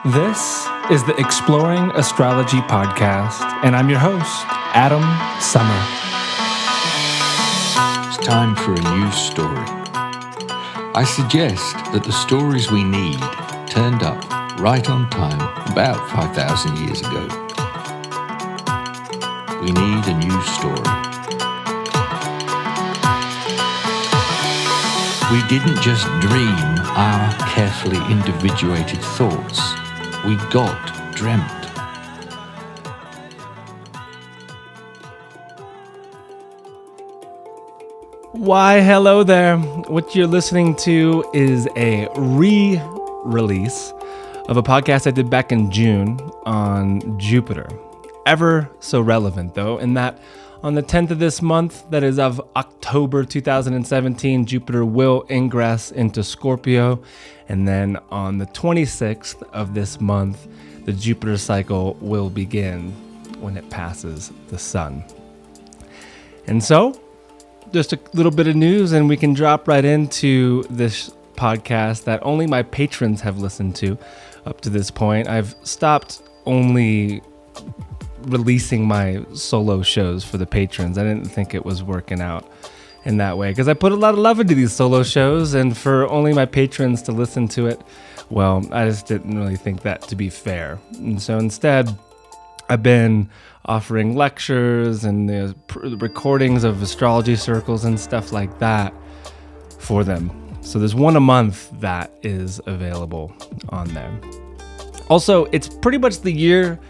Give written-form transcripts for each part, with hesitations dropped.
This is the Exploring Astrology podcast, and I'm your host, Adam Summer. It's time for a new story. I suggest that the stories we need turned up right on time about 5,000 years ago. We need a new story. We didn't just dream our carefully individuated thoughts. We got dreamt. Why, hello there. What you're listening to is a re-release of a podcast I did back in June on Jupiter. Ever so relevant, though, in that on the 10th of this month, that is of October 2017, Jupiter will ingress into Scorpio. And then on the 26th of this month, the Jupiter cycle will begin when it passes the sun. And so, just a little bit of news and we can drop right into this podcast that only my patrons have listened to up to this point. I've stopped only releasing my solo shows for the patrons. I didn't think it was working out in that way because I put a lot of love into these solo shows, and for only my patrons to listen to it, well, I just didn't really think that to be fair. And so instead, I've been offering lectures and the recordings of astrology circles and stuff like that for them. So there's one a month that is available on there. Also, it's pretty much the year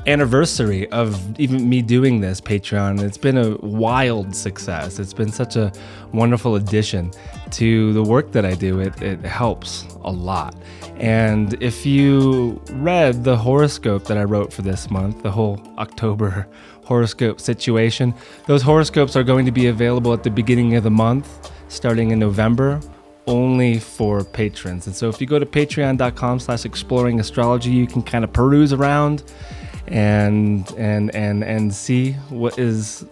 anniversary of even me doing this Patreon. It's been a wild success. It's been such a wonderful addition to the work that I do. It helps a lot. And if you read the horoscope that I wrote for this month, the whole October horoscope situation, those horoscopes are going to be available at the beginning of the month, starting in November, only for patrons. And so if you go to patreon.com/exploringastrology, you can kind of peruse around and see what is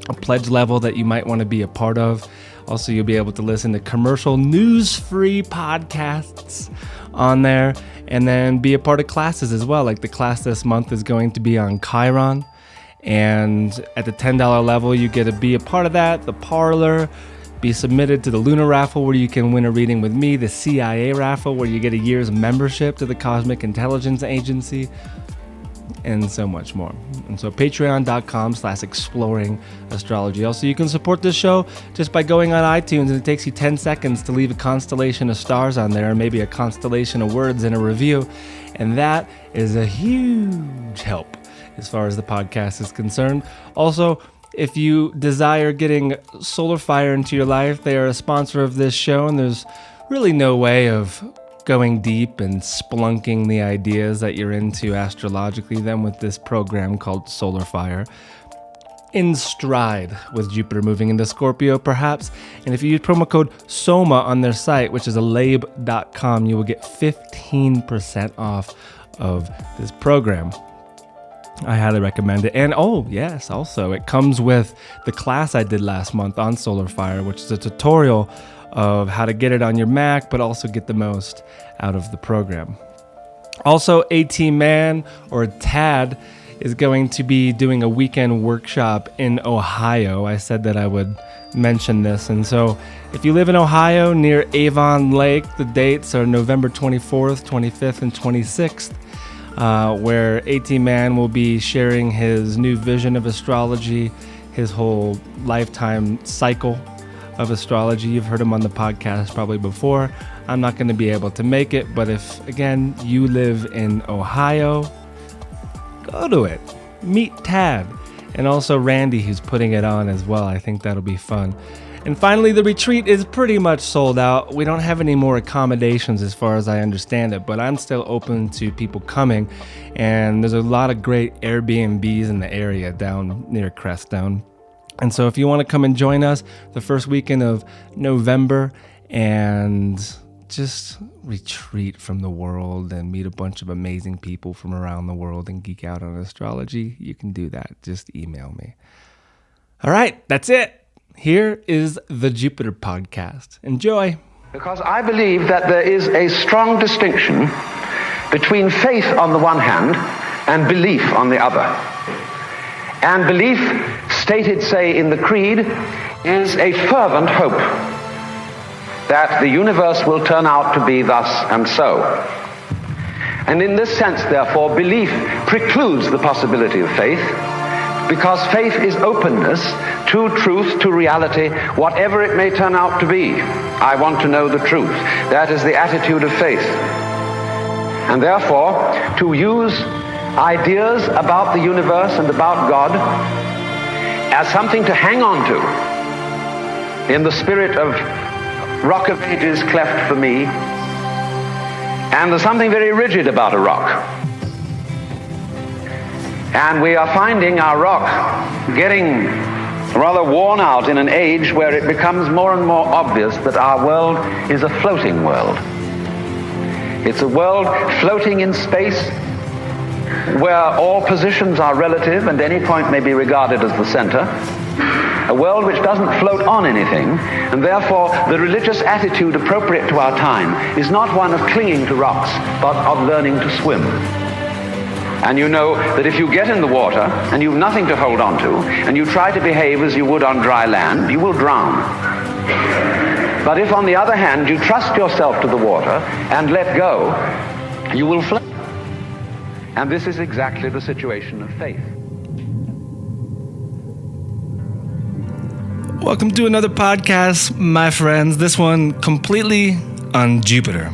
a pledge level that you might want to be a part of. Also, you'll be able to listen to commercial news-free podcasts on there, and then be a part of classes as well. Like the class this month is going to be on Chiron, and at the $10 level, you get to be a part of that, the parlor, be submitted to the Lunar Raffle where you can win a reading with me, the CIA Raffle where you get a year's membership to the Cosmic Intelligence Agency, and so much more. And so patreon.com/exploringastrology. Also, you can support this show just by going on iTunes, and it takes you 10 seconds to leave a constellation of stars on there, or maybe a constellation of words in a review. And that is a huge help as far as the podcast is concerned. Also, if you desire getting solar fire into your life, they are a sponsor of this show, and there's really no way of going deep and splunking the ideas that you're into astrologically than with this program called Solar Fire. In stride with Jupiter moving into Scorpio, perhaps. And if you use promo code SOMA on their site, which is alabe.com, you will get 15% off of this program. I highly recommend it. And oh, yes, also, it comes with the class I did last month on Solar Fire, which is a tutorial of how to get it on your Mac, but also get the most out of the program. Also, AT-Man, or TAD, is going to be doing a weekend workshop in Ohio. I said that I would mention this. And so if you live in Ohio near Avon Lake, the dates are November 24th, 25th, and 26th, where AT-Man will be sharing his new vision of astrology, his whole lifetime cycle of astrology. You've heard him on the podcast probably before. I'm not going to be able to make it, but if, again, you live in Ohio, go to it. Meet Tad. And also Randy, who's putting it on as well. I think that'll be fun. And finally, the retreat is pretty much sold out. We don't have any more accommodations as far as I understand it, but I'm still open to people coming. And there's a lot of great Airbnbs in the area down near Crestone. And so if you want to come and join us the first weekend of November and just retreat from the world and meet a bunch of amazing people from around the world and geek out on astrology, you can do that. Just email me. All right, that's it. Here is the Jupiter podcast. Enjoy. Because I believe that there is a strong distinction between faith on the one hand and belief on the other. And belief, stated, say, in the Creed, is a fervent hope that the universe will turn out to be thus and so. And in this sense, therefore, belief precludes the possibility of faith, because faith is openness to truth, to reality, whatever it may turn out to be. I want to know the truth. That is the attitude of faith. And therefore, to use ideas about the universe and about God as something to hang on to, in the spirit of Rock of Ages cleft for me, and there's something very rigid about a rock. And we are finding our rock getting rather worn out in an age where it becomes more and more obvious that our world is a floating world. It's a world floating in space where all positions are relative and any point may be regarded as the center. A world which doesn't float on anything, and therefore the religious attitude appropriate to our time is not one of clinging to rocks, but of learning to swim. And you know that if you get in the water and you've nothing to hold on to, and you try to behave as you would on dry land, you will drown. But if, on the other hand, you trust yourself to the water and let go, you will float. And this is exactly the situation of faith. Welcome to another podcast, my friends. This one completely on Jupiter.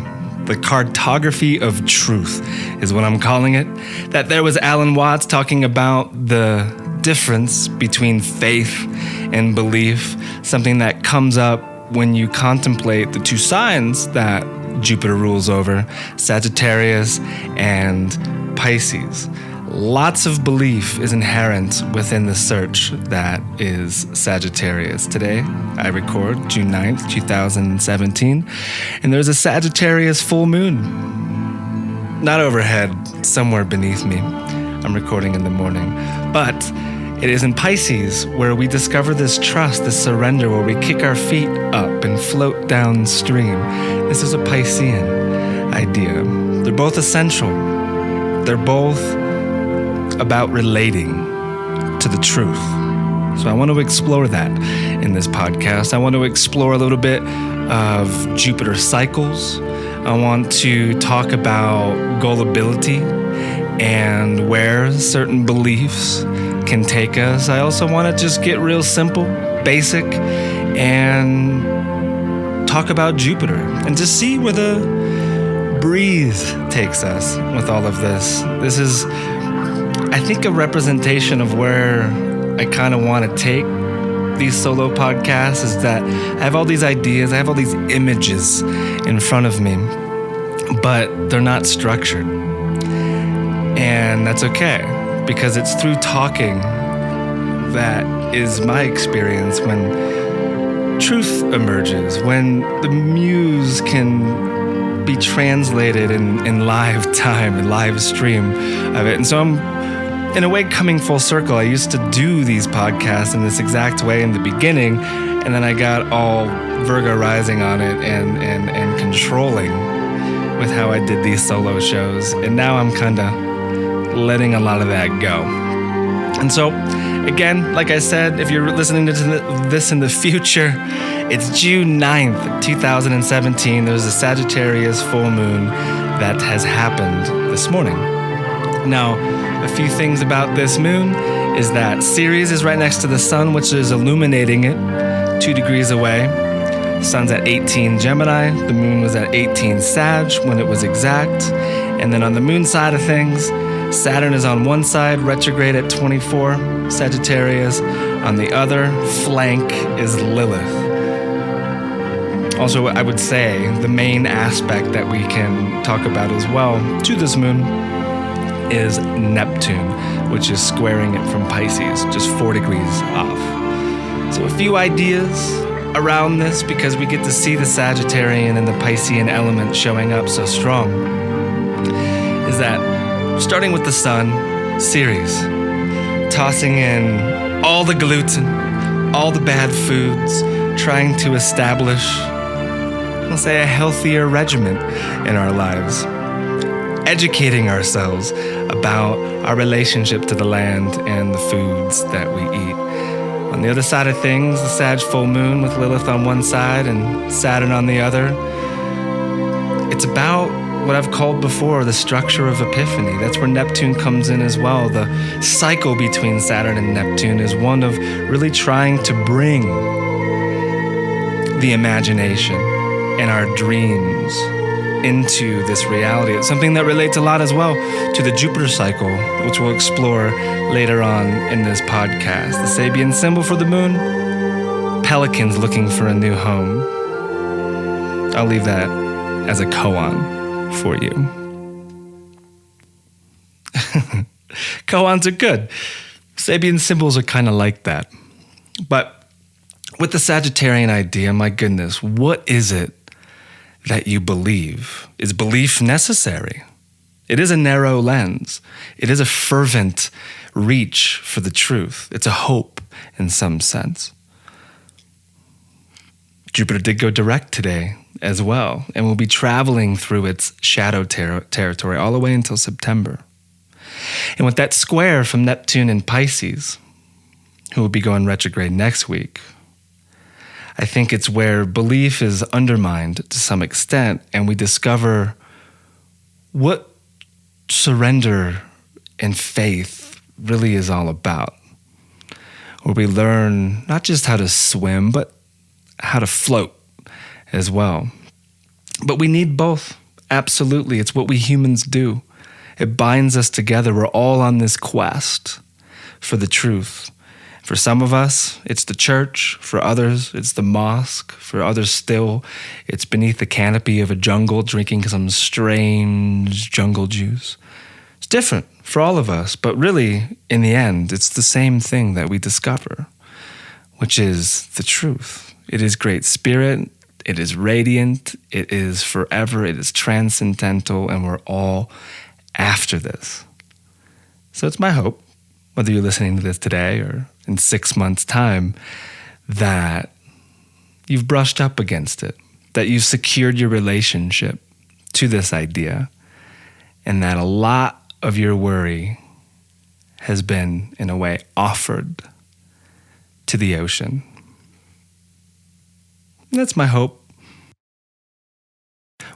The Cartography of Truth is what I'm calling it. That there was Alan Watts talking about the difference between faith and belief, something that comes up when you contemplate the two signs that Jupiter rules over, Sagittarius and Pisces. Lots of belief is inherent within the search that is Sagittarius. Today, I record June 9th, 2017, and there's a Sagittarius full moon. Not overhead, somewhere beneath me. I'm recording in the morning. But it is in Pisces where we discover this trust, this surrender, where we kick our feet up and float downstream. This is a Piscean idea. They're both essential. They're both about relating to the truth. So I want to explore that in this podcast. I want to explore a little bit of Jupiter cycles. I want to talk about gullibility and where certain beliefs can take us. I also want to just get real simple, basic, and talk about Jupiter and just see where the breeze takes us with all of this. This is, I think, a representation of where I kind of want to take these solo podcasts, is that I have all these ideas, I have all these images in front of me, but they're not structured. And that's okay, because it's through talking that is my experience when truth emerges, when the muse can be translated in live time and live stream of it. And so I'm, in a way, coming full circle. I used to do these podcasts in this exact way in the beginning, and then I got all Virgo rising on it and controlling with how I did these solo shows. And now I'm kind of letting a lot of that go. And so, again, like I said, if you're listening to this in the future, it's June 9th, 2017. There's a Sagittarius full moon that has happened this morning. Now, a few things about this moon is that Ceres is right next to the sun, which is illuminating it 2 degrees away. Sun's at 18 Gemini. The moon was at 18 Sag when it was exact. And then on the moon side of things, Saturn is on one side, retrograde at 24 Sagittarius. On the other flank is Lilith. Also, I would say the main aspect that we can talk about as well to this moon is Neptune, which is squaring it from Pisces, just 4 degrees off. So a few ideas around this, because we get to see the Sagittarian and the Piscean element showing up so strong, is that starting with the sun, Ceres, tossing in all the gluten, all the bad foods, trying to establish, let's say, a healthier regimen in our lives. educating ourselves about our relationship to the land and the foods that we eat. On the other side of things, the Sag full moon with Lilith on one side and Saturn on the other. It's about what I've called before the structure of epiphany. That's where Neptune comes in as well. The cycle between Saturn and Neptune is one of really trying to bring the imagination and our dreams into this reality. It's something that relates a lot as well to the Jupiter cycle, which we'll explore later on in this podcast. The Sabian symbol for the moon, pelicans looking for a new home. I'll leave that as a koan for you. Koans are good. Sabian symbols are kind of like that. But with the Sagittarian idea, my goodness, what is it that you believe? Is belief necessary? It is a narrow lens. It is a fervent reach for the truth. It's a hope in some sense. Jupiter did go direct today as well, and will be traveling through its shadow territory all the way until September. And with that square from Neptune and Pisces, who will be going retrograde next week, I think it's where belief is undermined to some extent, and we discover what surrender and faith really is all about. Where we learn not just how to swim, but how to float as well. But we need both. Absolutely. It's what we humans do. It binds us together. We're all on this quest for the truth. For some of us, it's the church. For others, it's the mosque. For others still, it's beneath the canopy of a jungle drinking some strange jungle juice. It's different for all of us, but really, in the end, it's the same thing that we discover, which is the truth. It is great spirit. It is radiant. It is forever. It is transcendental, and we're all after this. So it's my hope, whether you're listening to this today or in 6 months' time, that you've brushed up against it, that you've secured your relationship to this idea, and that a lot of your worry has been, in a way, offered to the ocean. That's my hope.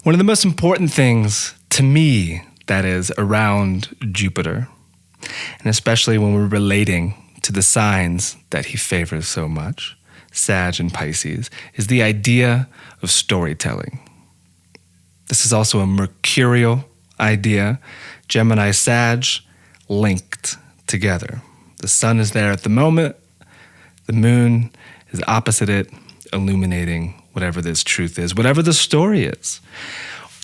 One of the most important things to me, that is, around Jupiter, and especially when we're relating to the signs that he favors so much, Sag and Pisces, is the idea of storytelling. This is also a mercurial idea. Gemini, Sag, linked together. The sun is there at the moment. The moon is opposite it, illuminating whatever this truth is, whatever the story is.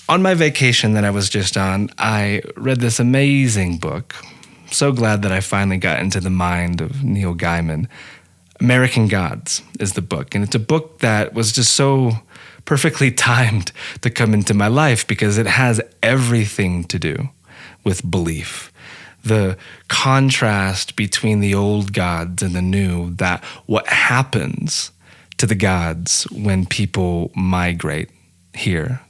On my vacation that I was just on, I read this amazing book. So glad that I finally got into the mind of Neil Gaiman. American Gods is the book, and it's a book that was just so perfectly timed to come into my life because it has everything to do with belief. The contrast between the old gods and the new, that what happens to the gods when people migrate here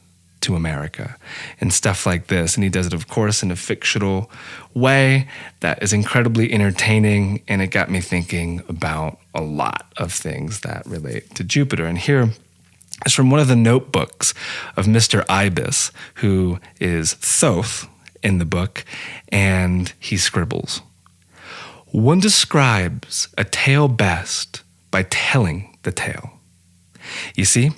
to America and stuff like this. And he does it, of course, in a fictional way that is incredibly entertaining, and it got me thinking about a lot of things that relate to Jupiter. And here is from one of the notebooks of Mr. Ibis, who is Thoth in the book, and he scribbles, "One describes a tale best by telling the tale." You see,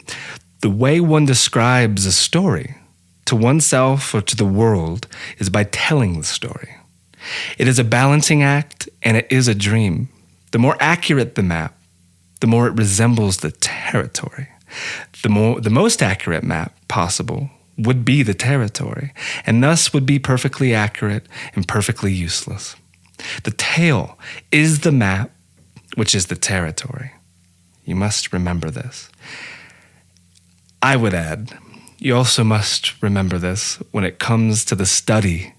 the way one describes a story to oneself or to the world is by telling the story. It is a balancing act, and it is a dream. The more accurate the map, the more it resembles the territory. The most accurate map possible would be the territory, and thus would be perfectly accurate and perfectly useless. The tale is the map, which is the territory. You must remember this. I would add, you also must remember this when it comes to the study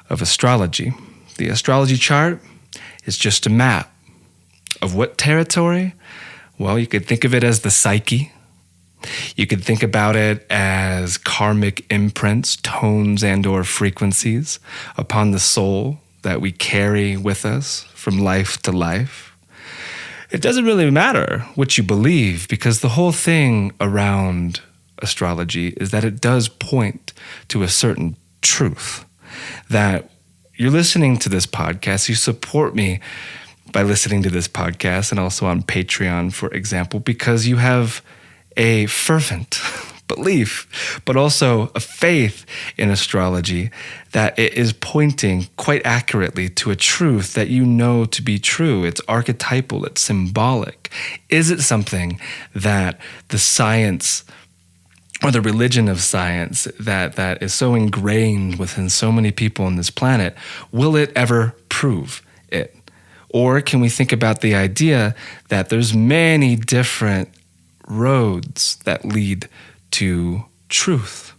of astrology. The astrology chart is just a map of what territory? Well, you could think of it as the psyche, You could think about it as karmic imprints, tones and or frequencies upon the soul that we carry with us from life to life. It doesn't really matter what you believe, because the whole thing around astrology is that it does point to a certain truth. That you're listening to this podcast, you support me by listening to this podcast and also on Patreon, for example, because you have a fervent belief, but also a faith in astrology that it is pointing quite accurately to a truth that you know to be true. It's archetypal, it's symbolic. Is it something that the science or the religion of science that is so ingrained within so many people on this planet, will it ever prove it? Or can we think about the idea that there's many different roads that lead to truth?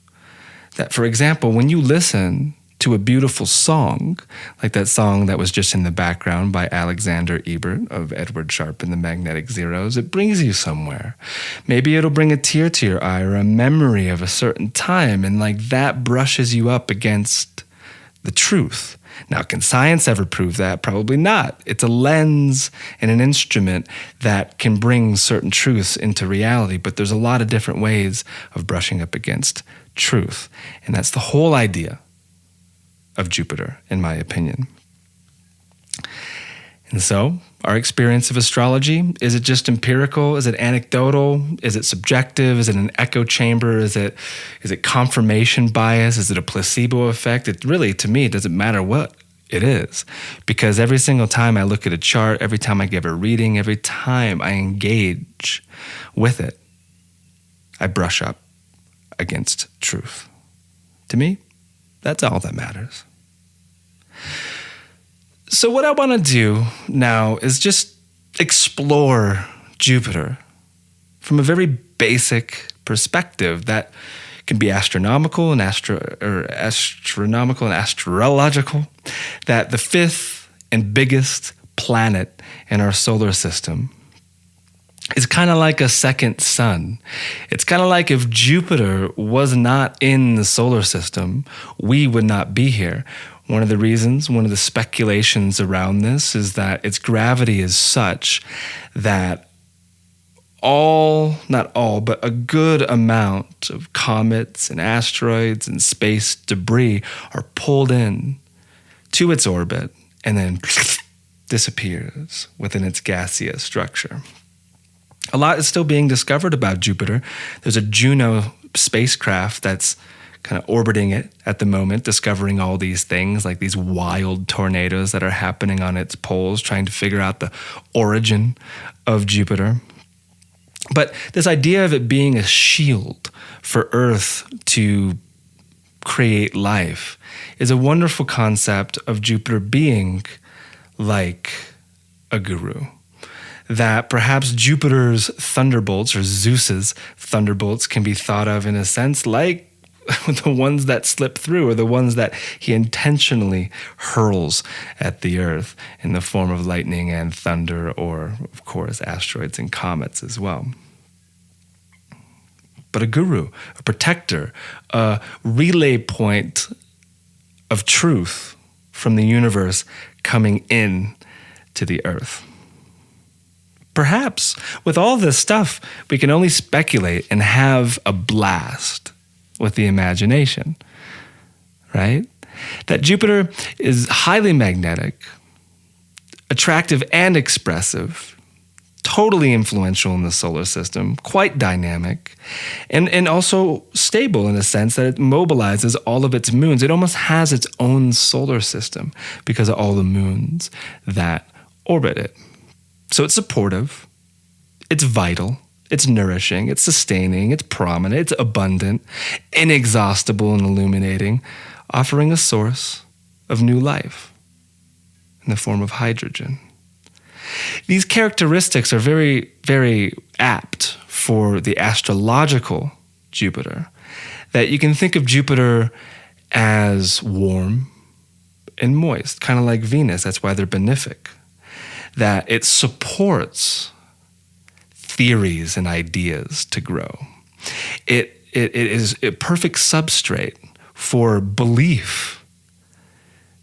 That, for example, when you listen to a beautiful song, like that song that was just in the background by Alexander Ebert of Edward Sharpe and the Magnetic Zeros, it brings you somewhere. Maybe it'll bring a tear to your eye or a memory of a certain time, and like that brushes you up against the truth. Now, can science ever prove that? Probably not. It's a lens and an instrument that can bring certain truths into reality, but there's a lot of different ways of brushing up against truth. And that's the whole idea of Jupiter, in my opinion. And so, our experience of astrology, is it just empirical? Is it anecdotal? Is it subjective? Is it an echo chamber? Is it confirmation bias? Is it a placebo effect? It really, to me, it doesn't matter what it is, because every single time I look at a chart, every time I give a reading, every time I engage with it, I brush up against truth. To me, that's all that matters. So what I want to do now is just explore Jupiter from a very basic perspective that can be astronomical and astronomical and astrological, that the fifth and biggest planet in our solar system is kind of like a second sun. It's kind of like if Jupiter was not in the solar system, we would not be here. One of the reasons, one of the speculations around this is that its gravity is such that not all, but a good amount of comets and asteroids and space debris are pulled in to its orbit and then disappears within its gaseous structure. A lot is still being discovered about Jupiter. There's a Juno spacecraft that's kind of orbiting it at the moment, discovering all these things, like these wild tornadoes that are happening on its poles, trying to figure out the origin of Jupiter. But this idea of it being a shield for Earth to create life is a wonderful concept of Jupiter being like a guru. That perhaps Jupiter's thunderbolts, or Zeus's thunderbolts, can be thought of in a sense like the ones that slip through, or the ones that he intentionally hurls at the Earth in the form of lightning and thunder, or, of course, asteroids and comets as well. But a guru, a protector, a relay point of truth from the universe coming in to the Earth. Perhaps with all this stuff, we can only speculate and have a blast with the imagination, right? That Jupiter is highly magnetic, attractive and expressive, totally influential in the solar system, quite dynamic, and also stable in a sense that it mobilizes all of its moons. It almost has its own solar system because of all the moons that orbit it. So it's supportive, it's vital, it's nourishing, it's sustaining, it's prominent, it's abundant, inexhaustible and illuminating, offering a source of new life in the form of hydrogen. These characteristics are very, very apt for the astrological Jupiter, that you can think of Jupiter as warm and moist, kind of like Venus. That's why they're benefic. That it supports theories and ideas to grow. It is a perfect substrate for belief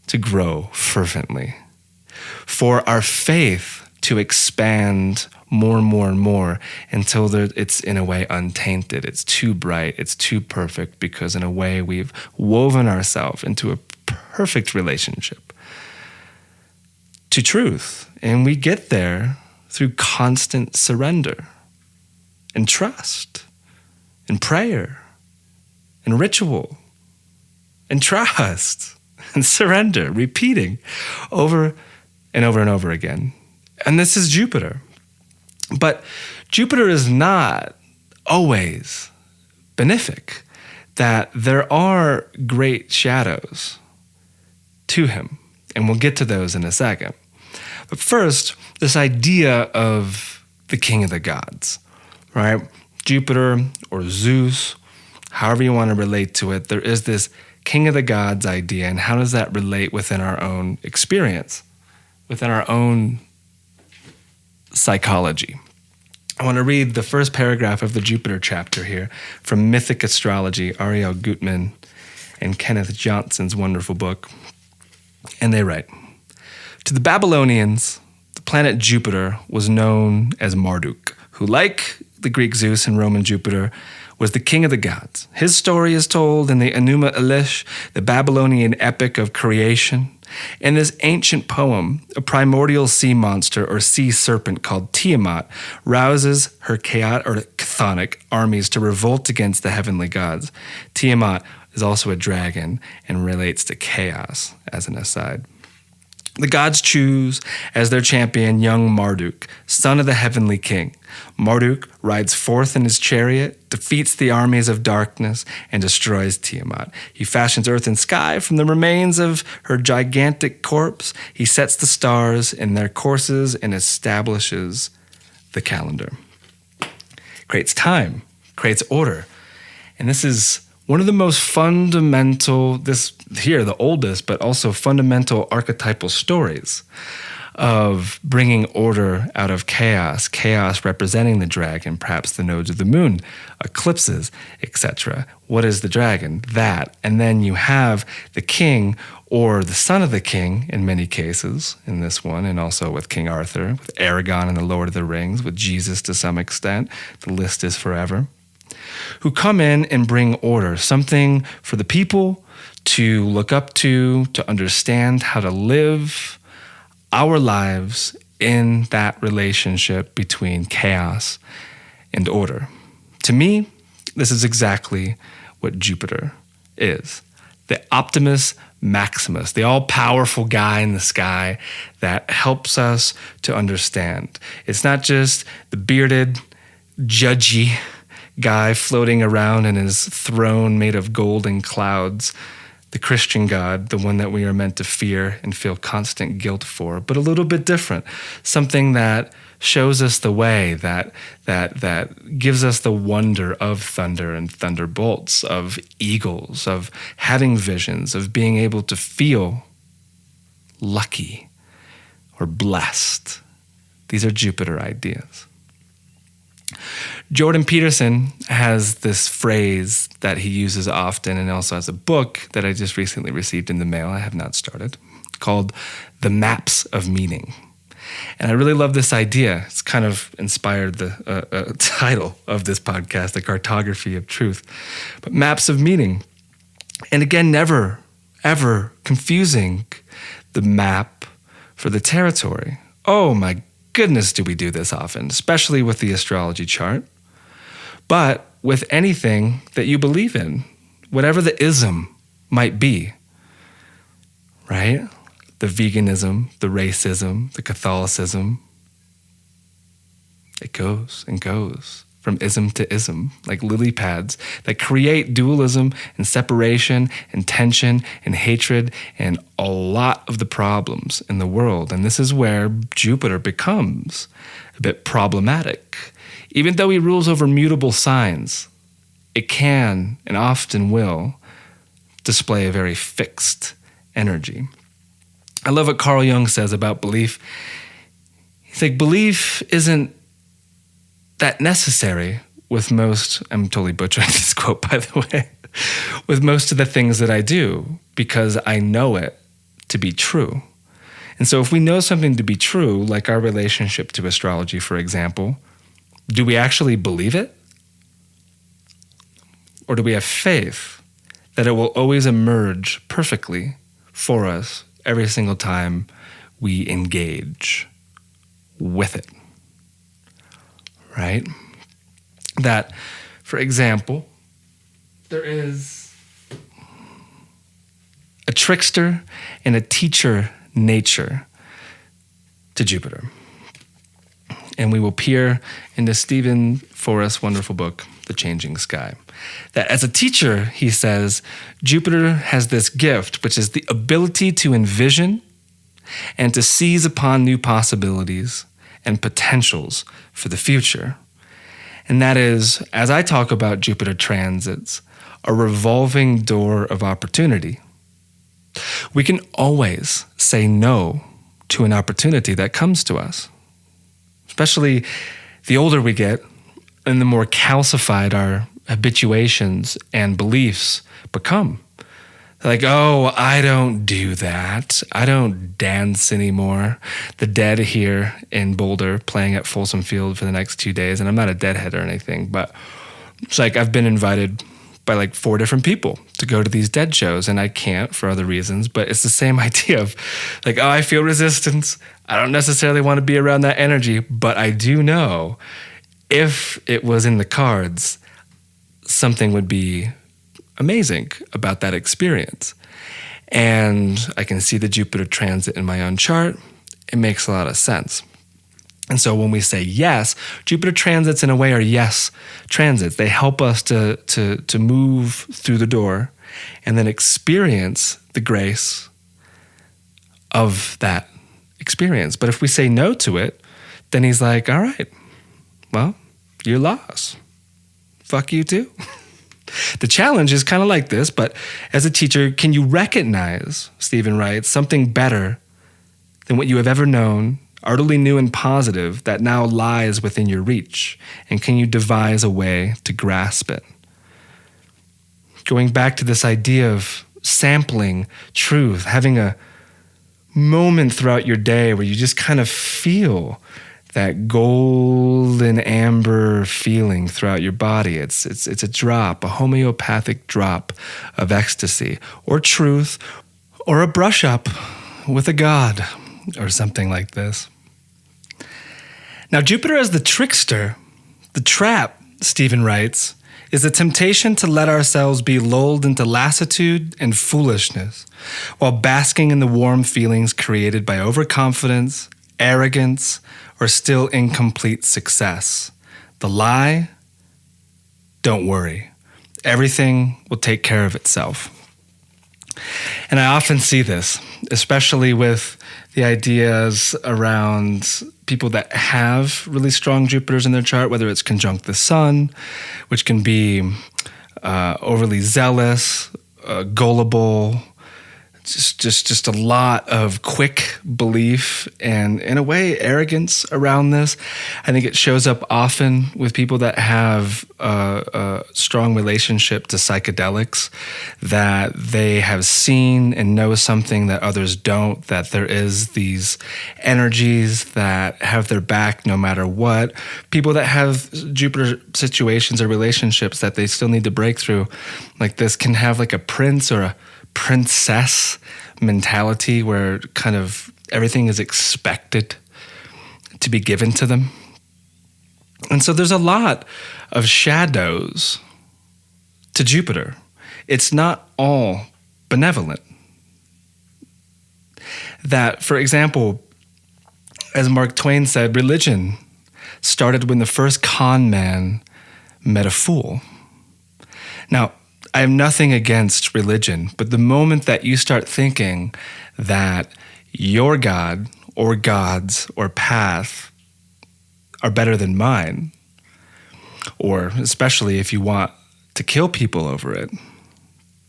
to grow fervently, for our faith to expand more and more and more until it's in a way untainted. It's too bright, it's too perfect, because in a way we've woven ourselves into a perfect relationship to truth. And we get there through constant surrender and trust and prayer and ritual and trust and surrender, repeating over and over and over again. And this is Jupiter. But Jupiter is not always benefic, that there are great shadows to him. And we'll get to those in a second. But first, this idea of the king of the gods, right? Jupiter or Zeus, however you want to relate to it, there is this king of the gods idea. And how does that relate within our own experience, within our own psychology? I want to read the first paragraph of the Jupiter chapter here from Mythic Astrology, Ariel Gutman and Kenneth Johnson's wonderful book. And they write, "To the Babylonians, the planet Jupiter was known as Marduk, who, like the Greek Zeus and Roman Jupiter, was the king of the gods. His story is told in the Enuma Elish, the Babylonian epic of creation. In this ancient poem, a primordial sea monster or sea serpent called Tiamat rouses her chaotic or chthonic armies to revolt against the heavenly gods. Tiamat is also a dragon and relates to chaos, as an aside. The gods choose as their champion young Marduk, son of the heavenly king. Marduk rides forth in his chariot, defeats the armies of darkness, and destroys Tiamat. He fashions earth and sky from the remains of her gigantic corpse. He sets the stars in their courses and establishes the calendar. Creates time, creates order. And this is one of the most fundamental, the oldest, but also fundamental archetypal stories of bringing order out of chaos, chaos representing the dragon, perhaps the nodes of the moon, eclipses, etc. What is the dragon? That. And then you have the king or the son of the king in many cases in this one, and also with King Arthur, with Aragorn in the Lord of the Rings, with Jesus to some extent. The list is forever. Who come in and bring order, something for the people to look up to understand how to live our lives in that relationship between chaos and order. To me, this is exactly what Jupiter is. The Optimus Maximus, the all-powerful guy in the sky that helps us to understand. It's not just the bearded, judgy guy floating around in his throne made of golden clouds, the Christian God, the one that we are meant to fear and feel constant guilt for, but a little bit different. Something that shows us the way, that gives us the wonder of thunder and thunderbolts, of eagles, of having visions, of being able to feel lucky or blessed. These are Jupiter ideas. Jordan Peterson has this phrase that he uses often, and also has a book that I just recently received in the mail, I have not started, called The Maps of Meaning. And I really love this idea. It's kind of inspired the title of this podcast, The Cartography of Truth. But maps of meaning. And again, never, ever confusing the map for the territory. Oh my goodness, do we do this often, especially with the astrology chart. But with anything that you believe in, whatever the ism might be, right? The veganism, the racism, the Catholicism, it goes and goes from ism to ism, like lily pads that create dualism and separation and tension and hatred and a lot of the problems in the world. And this is where Jupiter becomes a bit problematic. Even though he rules over mutable signs, it can and often will display a very fixed energy. I love what Carl Jung says about belief. He's like, belief isn't that necessary with most, I'm totally butchering this quote, by the way, with most of the things that I do because I know it to be true. And so if we know something to be true, like our relationship to astrology, for example, do we actually believe it? Or do we have faith that it will always emerge perfectly for us every single time we engage with it? Right? That, for example, there is a trickster and a teacher nature to Jupiter. And we will peer into Stephen Forrest's wonderful book, The Changing Sky. That as a teacher, he says, Jupiter has this gift, which is the ability to envision and to seize upon new possibilities and potentials for the future. And that is, as I talk about Jupiter transits, a revolving door of opportunity. We can always say no to an opportunity that comes to us, especially the older we get and the more calcified our habituations and beliefs become. Like, oh, I don't do that. I don't dance anymore. The Dead here in Boulder playing at Folsom Field for the next 2 days. And I'm not a Deadhead or anything, but it's like I've been invited by like 4 different people to go to these Dead shows, and I can't for other reasons. But it's the same idea of like, oh, I feel resistance. I don't necessarily want to be around that energy, but I do know if it was in the cards, something would be amazing about that experience. And I can see the Jupiter transit in my own chart. It makes a lot of sense. And so when we say yes, Jupiter transits in a way are yes transits. They help us to move through the door and then experience the grace of that experience. But if we say no to it, then he's like, all right, well, you're lost. Fuck you too. The challenge is kind of like this, but as a teacher, can you recognize, Stephen writes, something better than what you have ever known, utterly new and positive, that now lies within your reach? And can you devise a way to grasp it? Going back to this idea of sampling truth, having a moment throughout your day where you just kind of feel that golden amber feeling throughout your body. It's a drop, a homeopathic drop of ecstasy or truth or a brush up with a god or something like this. Now, Jupiter as the trickster, the trap, Stephen writes, is a temptation to let ourselves be lulled into lassitude and foolishness while basking in the warm feelings created by overconfidence, arrogance, or still incomplete success. The lie? Don't worry. Everything will take care of itself. And I often see this, especially with the ideas around people that have really strong Jupiters in their chart, whether it's conjunct the sun, which can be overly zealous, gullible, just a lot of quick belief and, in a way, arrogance around this. I think it shows up often with people that have a strong relationship to psychedelics, that they have seen and know something that others don't, that there is these energies that have their back no matter what. People that have Jupiter situations or relationships that they still need to break through, like this, can have like a prince or a princess mentality where kind of everything is expected to be given to them. And so there's a lot of shadows to Jupiter. It's not all benevolent. That, for example, as Mark Twain said, religion started when the first con man met a fool. Now, I have nothing against religion, but the moment that you start thinking that your God or gods or path are better than mine, or especially if you want to kill people over it,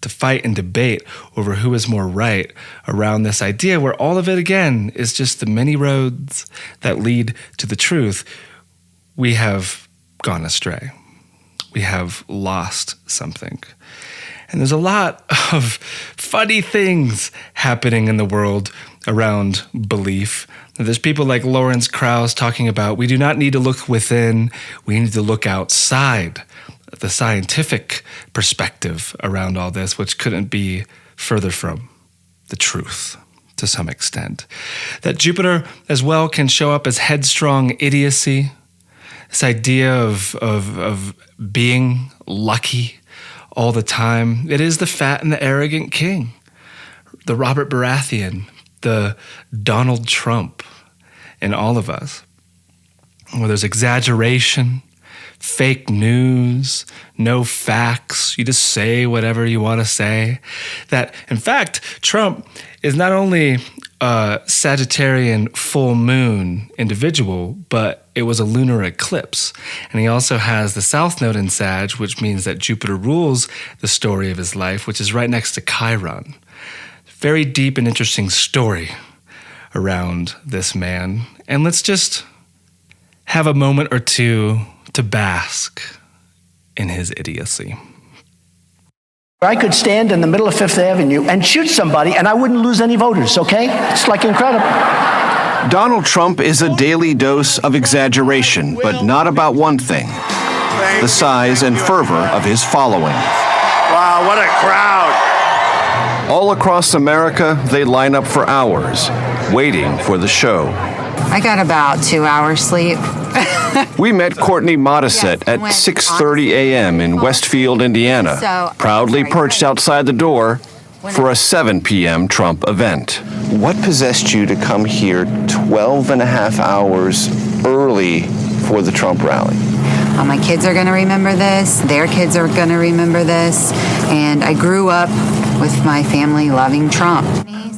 to fight and debate over who is more right around this idea where all of it, again, is just the many roads that lead to the truth, we have gone astray. we have lost something. And there's a lot of funny things happening in the world around belief. There's people like Lawrence Krauss talking about we do not need to look within, we need to look outside. The scientific perspective around all this, which couldn't be further from the truth to some extent. That Jupiter as well can show up as headstrong idiocy, this idea of being lucky all the time. It is the fat and the arrogant king, the Robert Baratheon, the Donald Trump in all of us, where there's exaggeration, fake news, no facts. You just say whatever you want to say. That, in fact, Trump is not only a Sagittarian full moon individual, but it was a lunar eclipse. And he also has the South Node in Sag, which means that Jupiter rules the story of his life, which is right next to Chiron. Very deep and interesting story around this man. And let's just have a moment or two to bask in his idiocy. I could stand in the middle of Fifth Avenue and shoot somebody and I wouldn't lose any voters, okay? It's like incredible. Donald Trump is a daily dose of exaggeration, but not about one thing: the size and fervor of his following. Wow, what a crowd! All across America, they line up for hours, waiting for the show. I got about 2 hours sleep. We met Courtney Modisette at 6:30 a.m. in Westfield, Indiana, proudly perched outside the door for a 7 p.m. Trump event. What possessed you to come here 12 and a half hours early for the Trump rally? My kids are going to remember this. Their kids are going to remember this. And I grew up with my family loving Trump.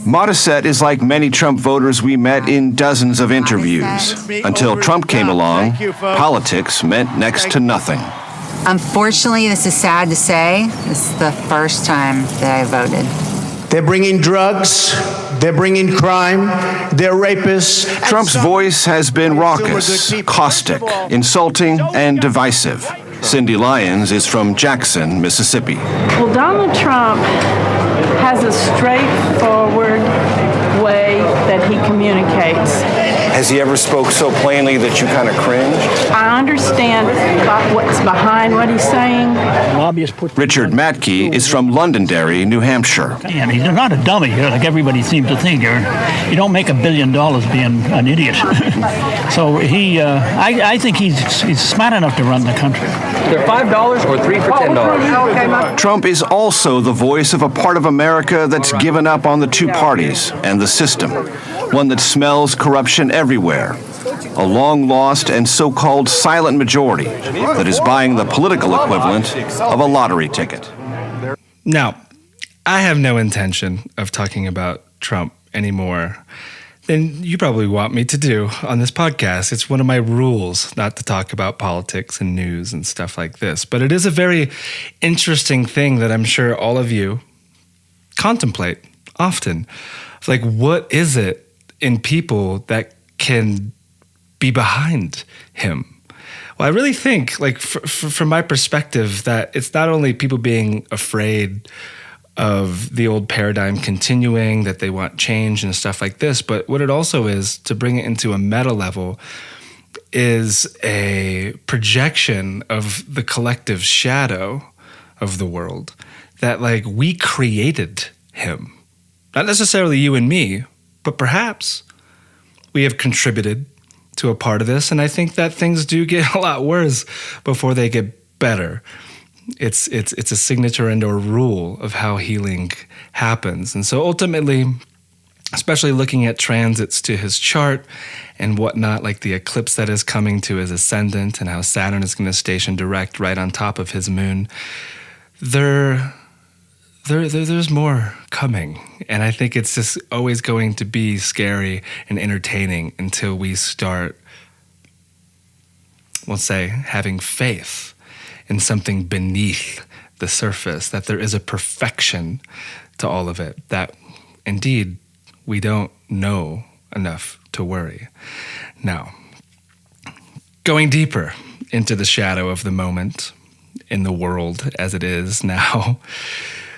Modisette is like many Trump voters we met in dozens of interviews. Until Trump came along, politics meant next to nothing. Unfortunately, this is sad to say, this is the first time that I voted. They're bringing drugs, they're bringing crime, they're rapists. Trump's voice has been raucous, caustic, insulting, and divisive. Cindy Lyons is from Jackson, Mississippi. Well, Donald Trump has a straightforward way that he communicates. Has he ever spoke so plainly that you kind of cringed? I understand what's behind what he's saying. Richard Matkey is from Londonderry, New Hampshire. And he's not a dummy here, like everybody seems to think. You don't make $1 billion being an idiot. So I think he's smart enough to run the country. They're $5 or 3 for $10. Trump is also the voice of a part of America that's given up on the two parties and the system, one that smells corruption everywhere, a long-lost and so-called silent majority that is buying the political equivalent of a lottery ticket. Now, I have no intention of talking about Trump anymore than you probably want me to do on this podcast. It's one of my rules not to talk about politics and news and stuff like this. But it is a very interesting thing that I'm sure all of you contemplate often. Like, what is it in people that can be behind him? Well, I really think, like, from my perspective, that it's not only people being afraid of the old paradigm continuing, that they want change and stuff like this, but what it also is, to bring it into a meta level, is a projection of the collective shadow of the world, that, like, we created him. Not necessarily you and me, but perhaps we have contributed to a part of this, and I think that things do get a lot worse before they get better. It's a signature and a rule of how healing happens. And so ultimately, especially looking at transits to his chart and whatnot, like the eclipse that is coming to his ascendant and how Saturn is going to station direct right on top of his moon, there's more coming. And I think it's just always going to be scary and entertaining until we start, we'll say, having faith in something beneath the surface, that there is a perfection to all of it, that indeed we don't know enough to worry. Now, going deeper into the shadow of the moment, in the world as it is now,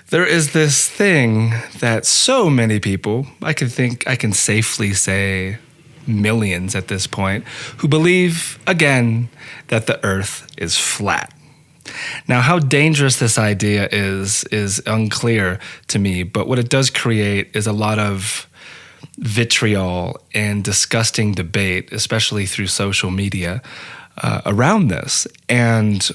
there is this thing that so many people, I can safely say millions at this point, who believe, again, that the earth is flat. Now, how dangerous this idea is unclear to me, but what it does create is a lot of vitriol and disgusting debate, especially through social media, around this. And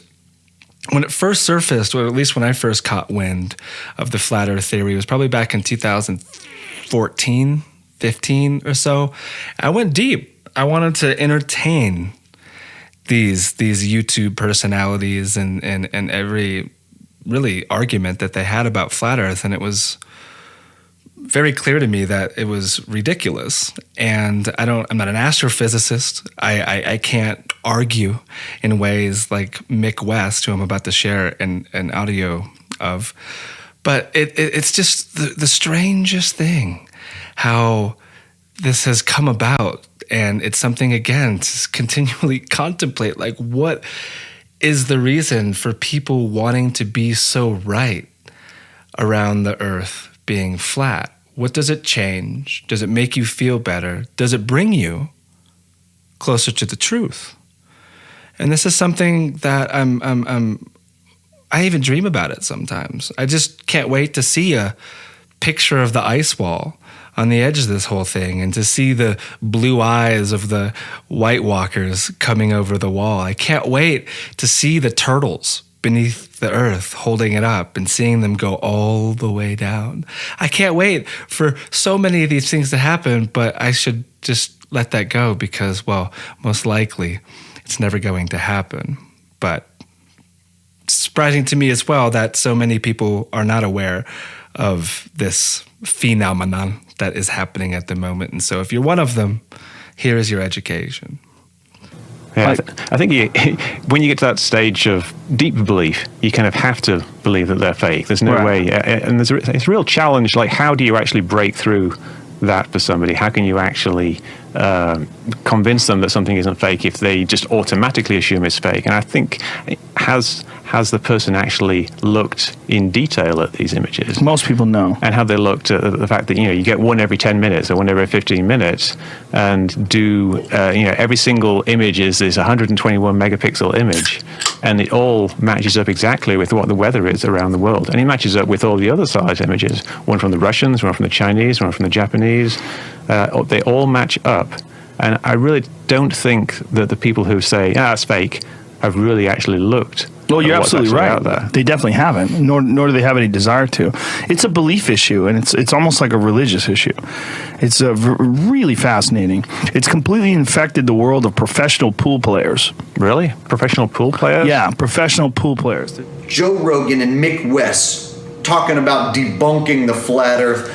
when it first surfaced, or at least when I first caught wind of the flat earth theory, it was probably back in 2014, 15 or so. I went deep. I wanted to entertain these YouTube personalities and every really argument that they had about flat earth, and it was very clear to me that it was ridiculous. And I'm not an astrophysicist. I can't argue in ways like Mick West, who I'm about to share an audio of. But it's just the strangest thing how this has come about. And it's something, again, to continually contemplate, like, what is the reason for people wanting to be so right around the earth being flat? What does it change? Does it make you feel better? Does it bring you closer to the truth? And this is something that I even dream about it sometimes. I just can't wait to see a picture of the ice wall on the edge of this whole thing and to see the blue eyes of the White Walkers coming over the wall. I can't wait to see the turtles beneath the earth holding it up and seeing them go all the way down. I can't wait for so many of these things to happen, but I should just let that go because, well, most likely it's never going to happen. But it's surprising to me as well that so many people are not aware of this phenomenon that is happening at the moment. And so if you're one of them, here is your education. Yeah, I think when you get to that stage of deep belief, you kind of have to believe that they're fake. There's no way. And it's a real challenge, like, how do you actually break through that for somebody? How can you actually convince them that something isn't fake if they just automatically assume it's fake? And I think, has the person actually looked in detail at these images? Most people know. And have they looked at the fact that, you get one every 10 minutes or one every 15 minutes, and every single image is this 121 megapixel image, and it all matches up exactly with what the weather is around the world. And it matches up with all the other size images, one from the Russians, one from the Chinese, one from the Japanese. They all match up. And I really don't think that the people who say, it's fake, have really actually looked. Well, you're absolutely right. They definitely haven't, nor do they have any desire to. It's a belief issue, and it's almost like a religious issue. It's really fascinating. It's completely infected the world of professional pool players. Really? Professional pool players? Yeah, professional pool players. Joe Rogan and Mick West talking about debunking the flat earth.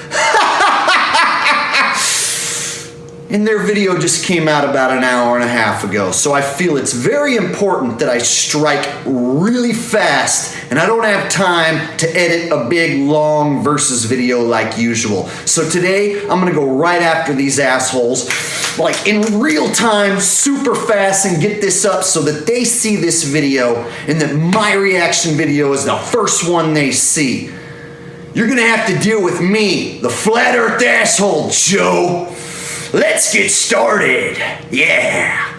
And their video just came out about an hour and a half ago, so I feel it's very important that I strike really fast, and I don't have time to edit a big, long versus video like usual. So today, I'm gonna go right after these assholes, like in real time, super fast, and get this up so that they see this video, and that my reaction video is the first one they see. You're gonna have to deal with me, the flat earth asshole, Joe. Let's get started. Yeah.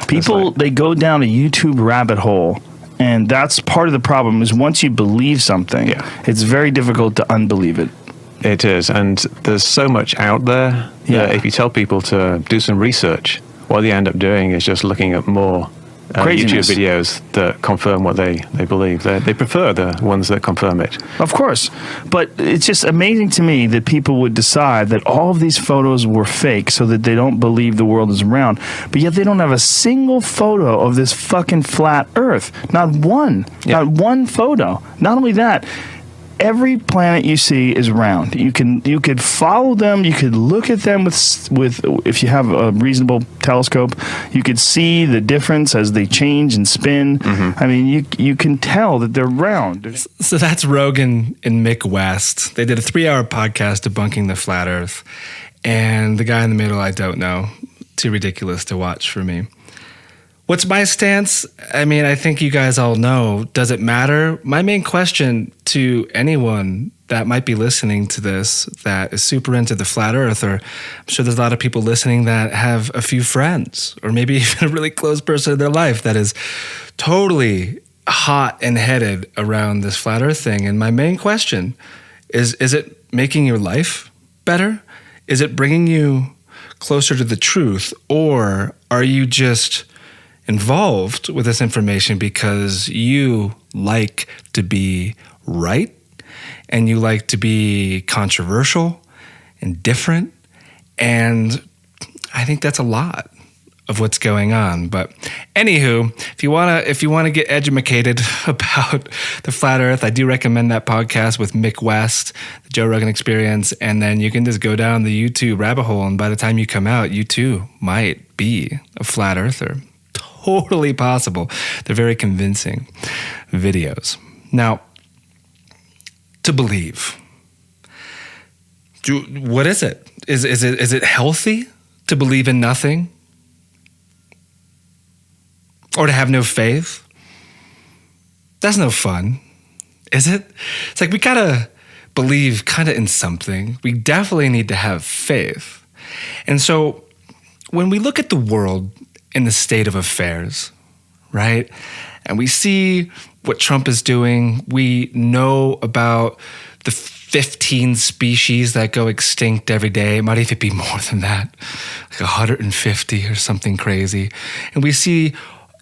People, they go down a YouTube rabbit hole, and that's part of the problem is once you believe something, it's very difficult to unbelieve it. It is, and there's so much out there that if you tell people to do some research, what they end up doing is just looking at more YouTube videos that confirm what they believe. They prefer the ones that confirm it. Of course. But it's just amazing to me that people would decide that all of these photos were fake so that they don't believe the world is round. But yet they don't have a single photo of this fucking flat earth. Not one. Yeah. Not one photo. Not only that, every planet you see is round. You could follow them. You could look at them with if you have a reasonable telescope. You could see the difference as they change and spin. Mm-hmm. I mean, you can tell that they're round. So that's Rogan and Mick West. They did a 3-hour podcast debunking the flat Earth, and the guy in the middle, I don't know. Too ridiculous to watch for me. What's my stance? I mean, I think you guys all know. Does it matter? My main question to anyone that might be listening to this that is super into the flat earth, or I'm sure there's a lot of people listening that have a few friends, or maybe even a really close person in their life that is totally hot and headed around this flat earth thing. And my main question is it making your life better? Is it bringing you closer to the truth? Or are you just involved with this information because you like to be right and you like to be controversial and different? And I think that's a lot of what's going on. But anywho, if you wanna get educated about the flat earth, I do recommend that podcast with Mick West, the Joe Rogan Experience, and then you can just go down the YouTube rabbit hole, and by the time you come out, you too might be a flat earther. Totally possible. They're very convincing videos. Now, to believe, what is it? Is it healthy to believe in nothing? Or to have no faith? That's no fun, is it? It's like we gotta believe kind of in something. We definitely need to have faith. And so when we look at the world in the state of affairs, right? And we see what Trump is doing. We know about the 15 species that go extinct every day. It might even be more than that, like 150 or something crazy. And we see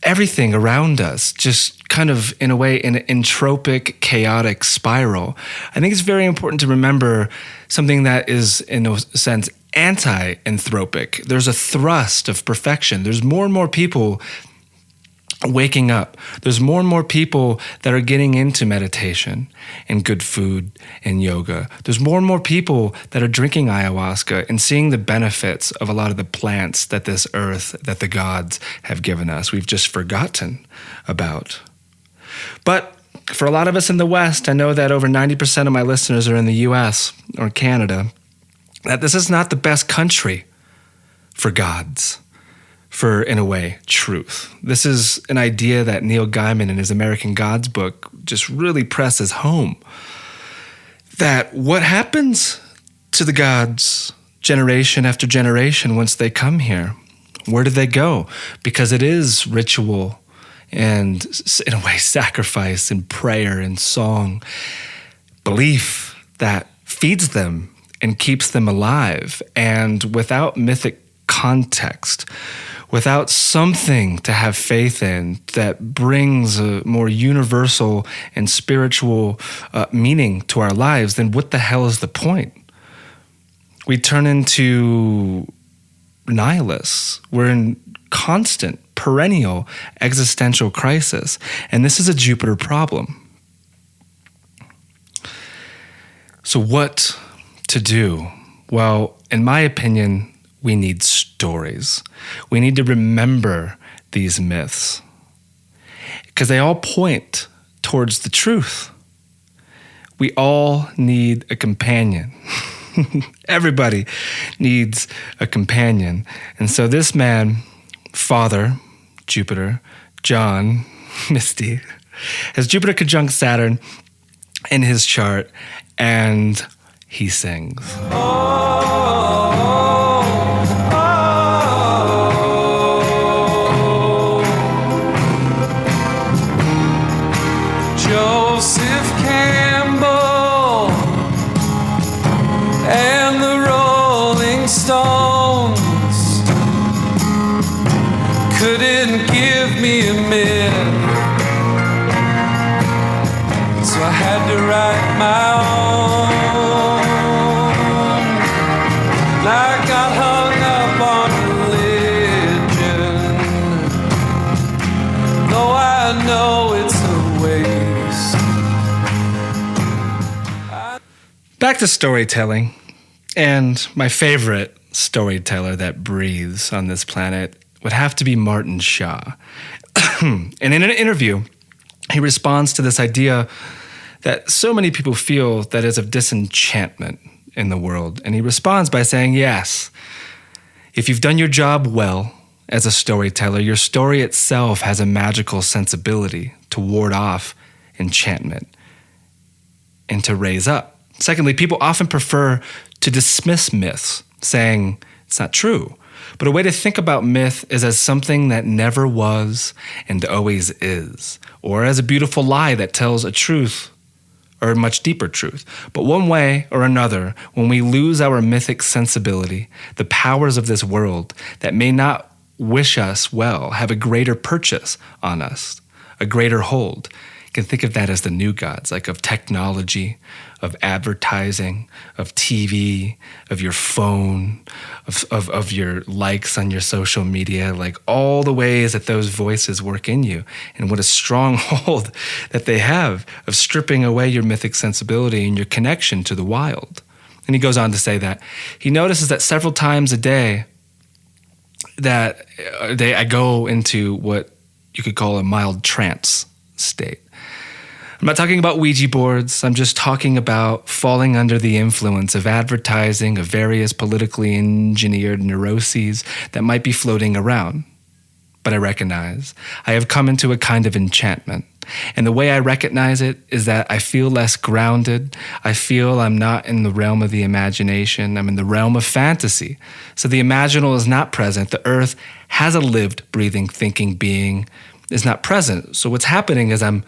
everything around us just kind of, in a way, in an entropic, chaotic spiral. I think it's very important to remember something that is, in a sense, anti-anthropic. There's a thrust of perfection. There's more and more people waking up. There's more and more people that are getting into meditation and good food and yoga. There's more and more people that are drinking ayahuasca and seeing the benefits of a lot of the plants that this earth, that the gods have given us. We've just forgotten about. But for a lot of us in the West, I know that over 90% of my listeners are in the US or Canada, that this is not the best country for gods. For, in a way, truth. This is an idea that Neil Gaiman in his American Gods book just really presses home. That what happens to the gods generation after generation once they come here? Where do they go? Because it is ritual and, in a way, sacrifice and prayer and song. Belief that feeds them and keeps them alive. And without mythic context, without something to have faith in that brings a more universal and spiritual meaning to our lives, then what the hell is the point? We turn into nihilists. We're in constant, perennial existential crisis. And this is a Jupiter problem. So what to do? Well, in my opinion, we need stories. We need to remember these myths because they all point towards the truth. We all need a companion. Everybody needs a companion. And so this man, Father, Jupiter, John, Misty, has Jupiter conjunct Saturn in his chart, and he sings. Couldn't give me a minute, so I had to write my own. I got hung up on religion, though I know it's a waste. Back to storytelling, and my favorite storyteller that breathes on this planet would have to be Martin Shaw. And in an interview, he responds to this idea that so many people feel that is of disenchantment in the world. And he responds by saying, yes, if you've done your job well as a storyteller. Your story itself has a magical sensibility to ward off enchantment and to raise up. Secondly, people often prefer to dismiss myths, saying it's not true. But a way to think about myth is as something that never was and always is, or as a beautiful lie that tells a truth or a much deeper truth. But one way or another, when we lose our mythic sensibility, the powers of this world that may not wish us well have a greater purchase on us, a greater hold. You can think of that as the new gods, like of technology, of advertising, of TV, of your phone, of your likes on your social media, like all the ways that those voices work in you, and what a strong hold that they have of stripping away your mythic sensibility and your connection to the wild. And he goes on to say that he notices that several times a day that I go into what you could call a mild trance state. I'm not talking about Ouija boards. I'm just talking about falling under the influence of advertising, of various politically engineered neuroses that might be floating around. But I recognize I have come into a kind of enchantment. And the way I recognize it is that I feel less grounded. I feel I'm not in the realm of the imagination. I'm in the realm of fantasy. So the imaginal is not present. The earth has a lived, breathing, thinking being, is not present. So what's happening is I'm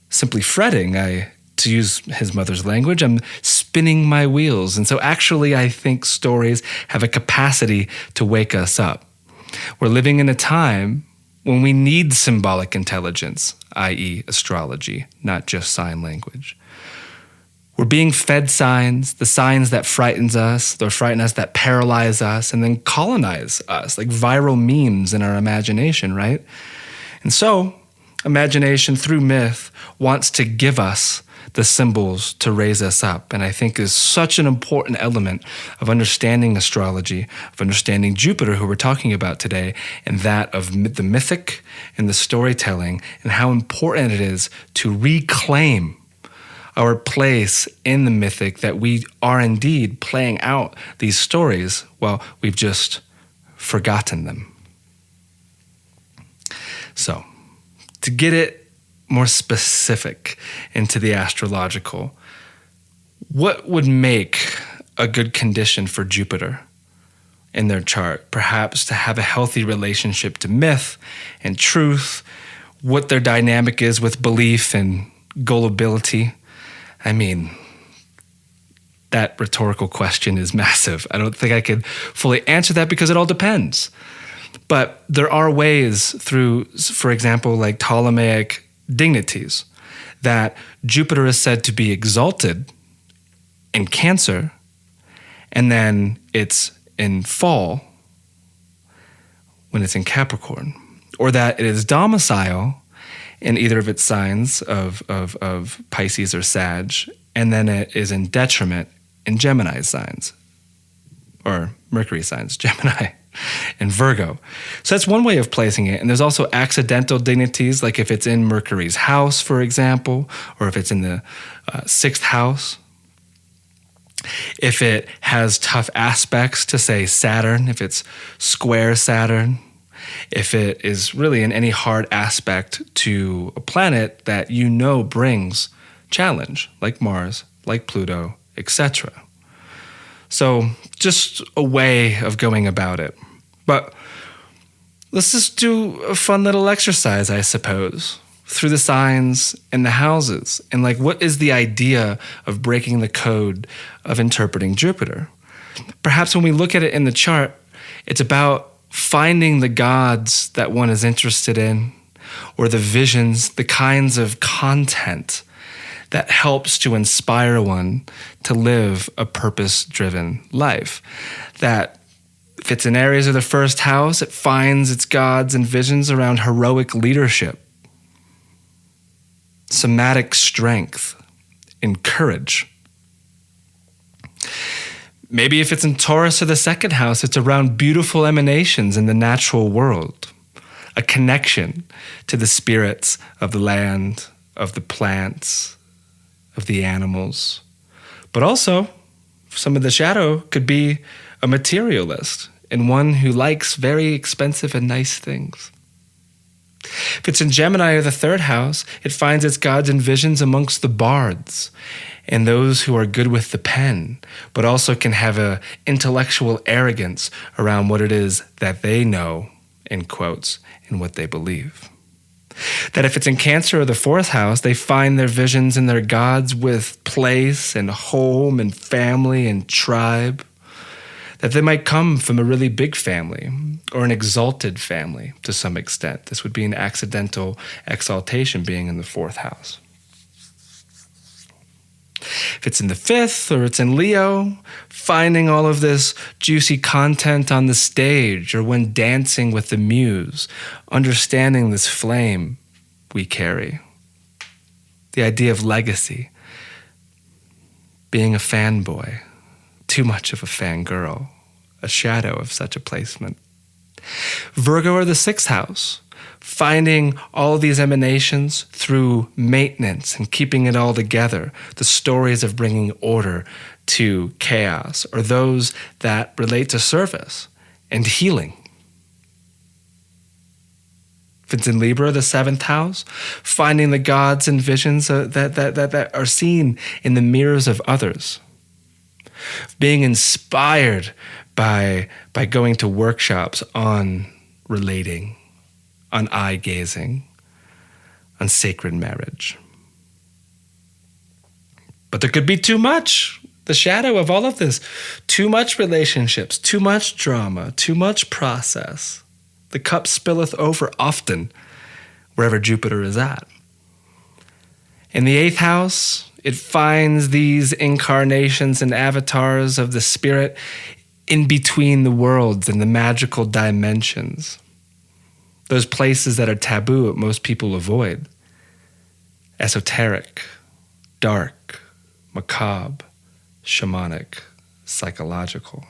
simply fretting. To use his mother's language, I'm spinning my wheels. And so actually, I think stories have a capacity to wake us up. We're living in a time when we need symbolic intelligence, i.e. astrology, not just sign language. We're being fed signs, the signs that frighten us, that paralyze us, and then colonize us, like viral memes in our imagination, right? And so, imagination through myth wants to give us the symbols to raise us up, and I think is such an important element of understanding astrology, of understanding Jupiter, who we're talking about today, and that of the mythic and the storytelling, and how important it is to reclaim our place in the mythic, that we are indeed playing out these stories while we've just forgotten them. So, to get it more specific into the astrological, what would make a good condition for Jupiter in their chart? Perhaps to have a healthy relationship to myth and truth, what their dynamic is with belief and gullibility. I mean, that rhetorical question is massive. I don't think I could fully answer that because it all depends. But there are ways through, for example, like Ptolemaic dignities, that Jupiter is said to be exalted in Cancer, and then it's in fall when it's in Capricorn, or that it is domicile in either of its signs of Pisces or Sag, and then it is in detriment in Gemini signs, or Mercury signs, Gemini and Virgo. So that's one way of placing it. And there's also accidental dignities, like if it's in Mercury's house, for example, or if it's in the 6th house. If it has tough aspects to, say, Saturn, if it's square Saturn, if it is really in any hard aspect to a planet that you know brings challenge, like Mars, like Pluto, etc. So just a way of going about it. But let's just do a fun little exercise, I suppose, through the signs and the houses. And like, what is the idea of breaking the code of interpreting Jupiter? Perhaps when we look at it in the chart, it's about finding the gods that one is interested in, or the visions, the kinds of content that helps to inspire one to live a purpose-driven life. That if it's in areas of the 1st house, it finds its gods and visions around heroic leadership, somatic strength, and courage. Maybe if it's in Taurus or the 2nd house, it's around beautiful emanations in the natural world, a connection to the spirits of the land, of the plants, of the animals. But also, some of the shadow could be a materialist and one who likes very expensive and nice things. If it's in Gemini or the third house, it finds its gods and visions amongst the bards and those who are good with the pen, but also can have an intellectual arrogance around what it is that they know, in quotes, and what they believe. That if it's in Cancer or the fourth house, they find their visions and their gods with place and home and family and tribe. That they might come from a really big family or an exalted family to some extent. This would be an accidental exaltation being in the fourth house. If it's in the fifth or it's in Leo, finding all of this juicy content on the stage or when dancing with the muse, understanding this flame we carry. The idea of legacy, being a fanboy, too much of a fangirl, a shadow of such a placement. Virgo or the sixth house, finding all these emanations through maintenance and keeping it all together, the stories of bringing order to chaos, or those that relate to service and healing. If it's in Libra, the seventh house, finding the gods and visions that are seen in the mirrors of others. Being inspired by going to workshops on relating, on eye gazing, on sacred marriage. But there could be too much, the shadow of all of this. Too much relationships, too much drama, too much process. The cup spilleth over often, wherever Jupiter is at. In the eighth house, it finds these incarnations and avatars of the spirit in between the worlds and the magical dimensions. Those places that are taboo that most people avoid. Esoteric, dark, macabre, shamanic, psychological.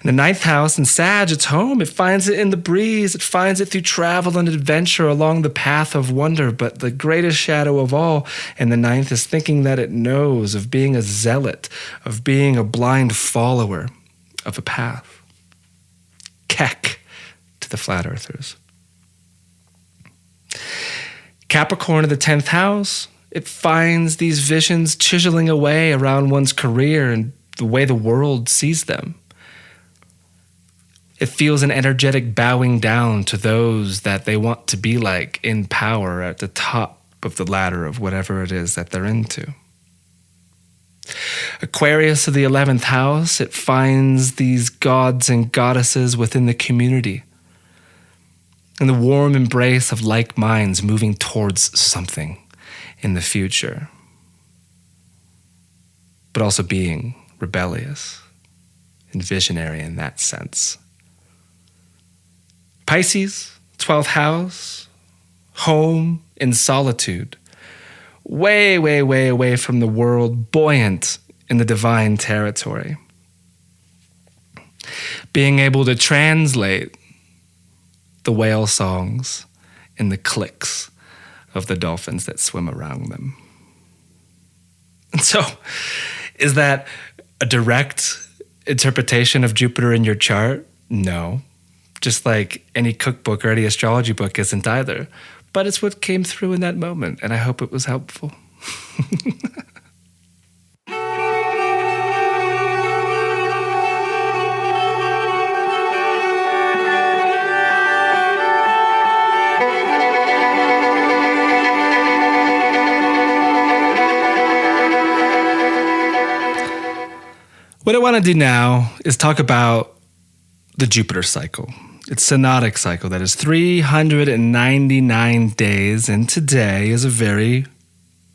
In the ninth house, in Sag, it's home. It finds it in the breeze. It finds it through travel and adventure along the path of wonder. But the greatest shadow of all in the ninth is thinking that it knows, of being a zealot, of being a blind follower of a path. Keck to the flat earthers. Capricorn of the 10th house, it finds these visions chiseling away around one's career and the way the world sees them. It feels an energetic bowing down to those that they want to be like in power at the top of the ladder of whatever it is that they're into. Aquarius of the 11th house, it finds these gods and goddesses within the community in the warm embrace of like minds moving towards something in the future, but also being rebellious and visionary in that sense. Pisces, 12th house, home in solitude, way, way, way away from the world, buoyant in the divine territory. Being able to translate the whale songs in the clicks of the dolphins that swim around them. And so, is that a direct interpretation of Jupiter in your chart? No. Just like any cookbook or any astrology book isn't either. But it's what came through in that moment, and I hope it was helpful. What I want to do now is talk about the Jupiter cycle. It's synodic cycle that is 399 days, and today is a very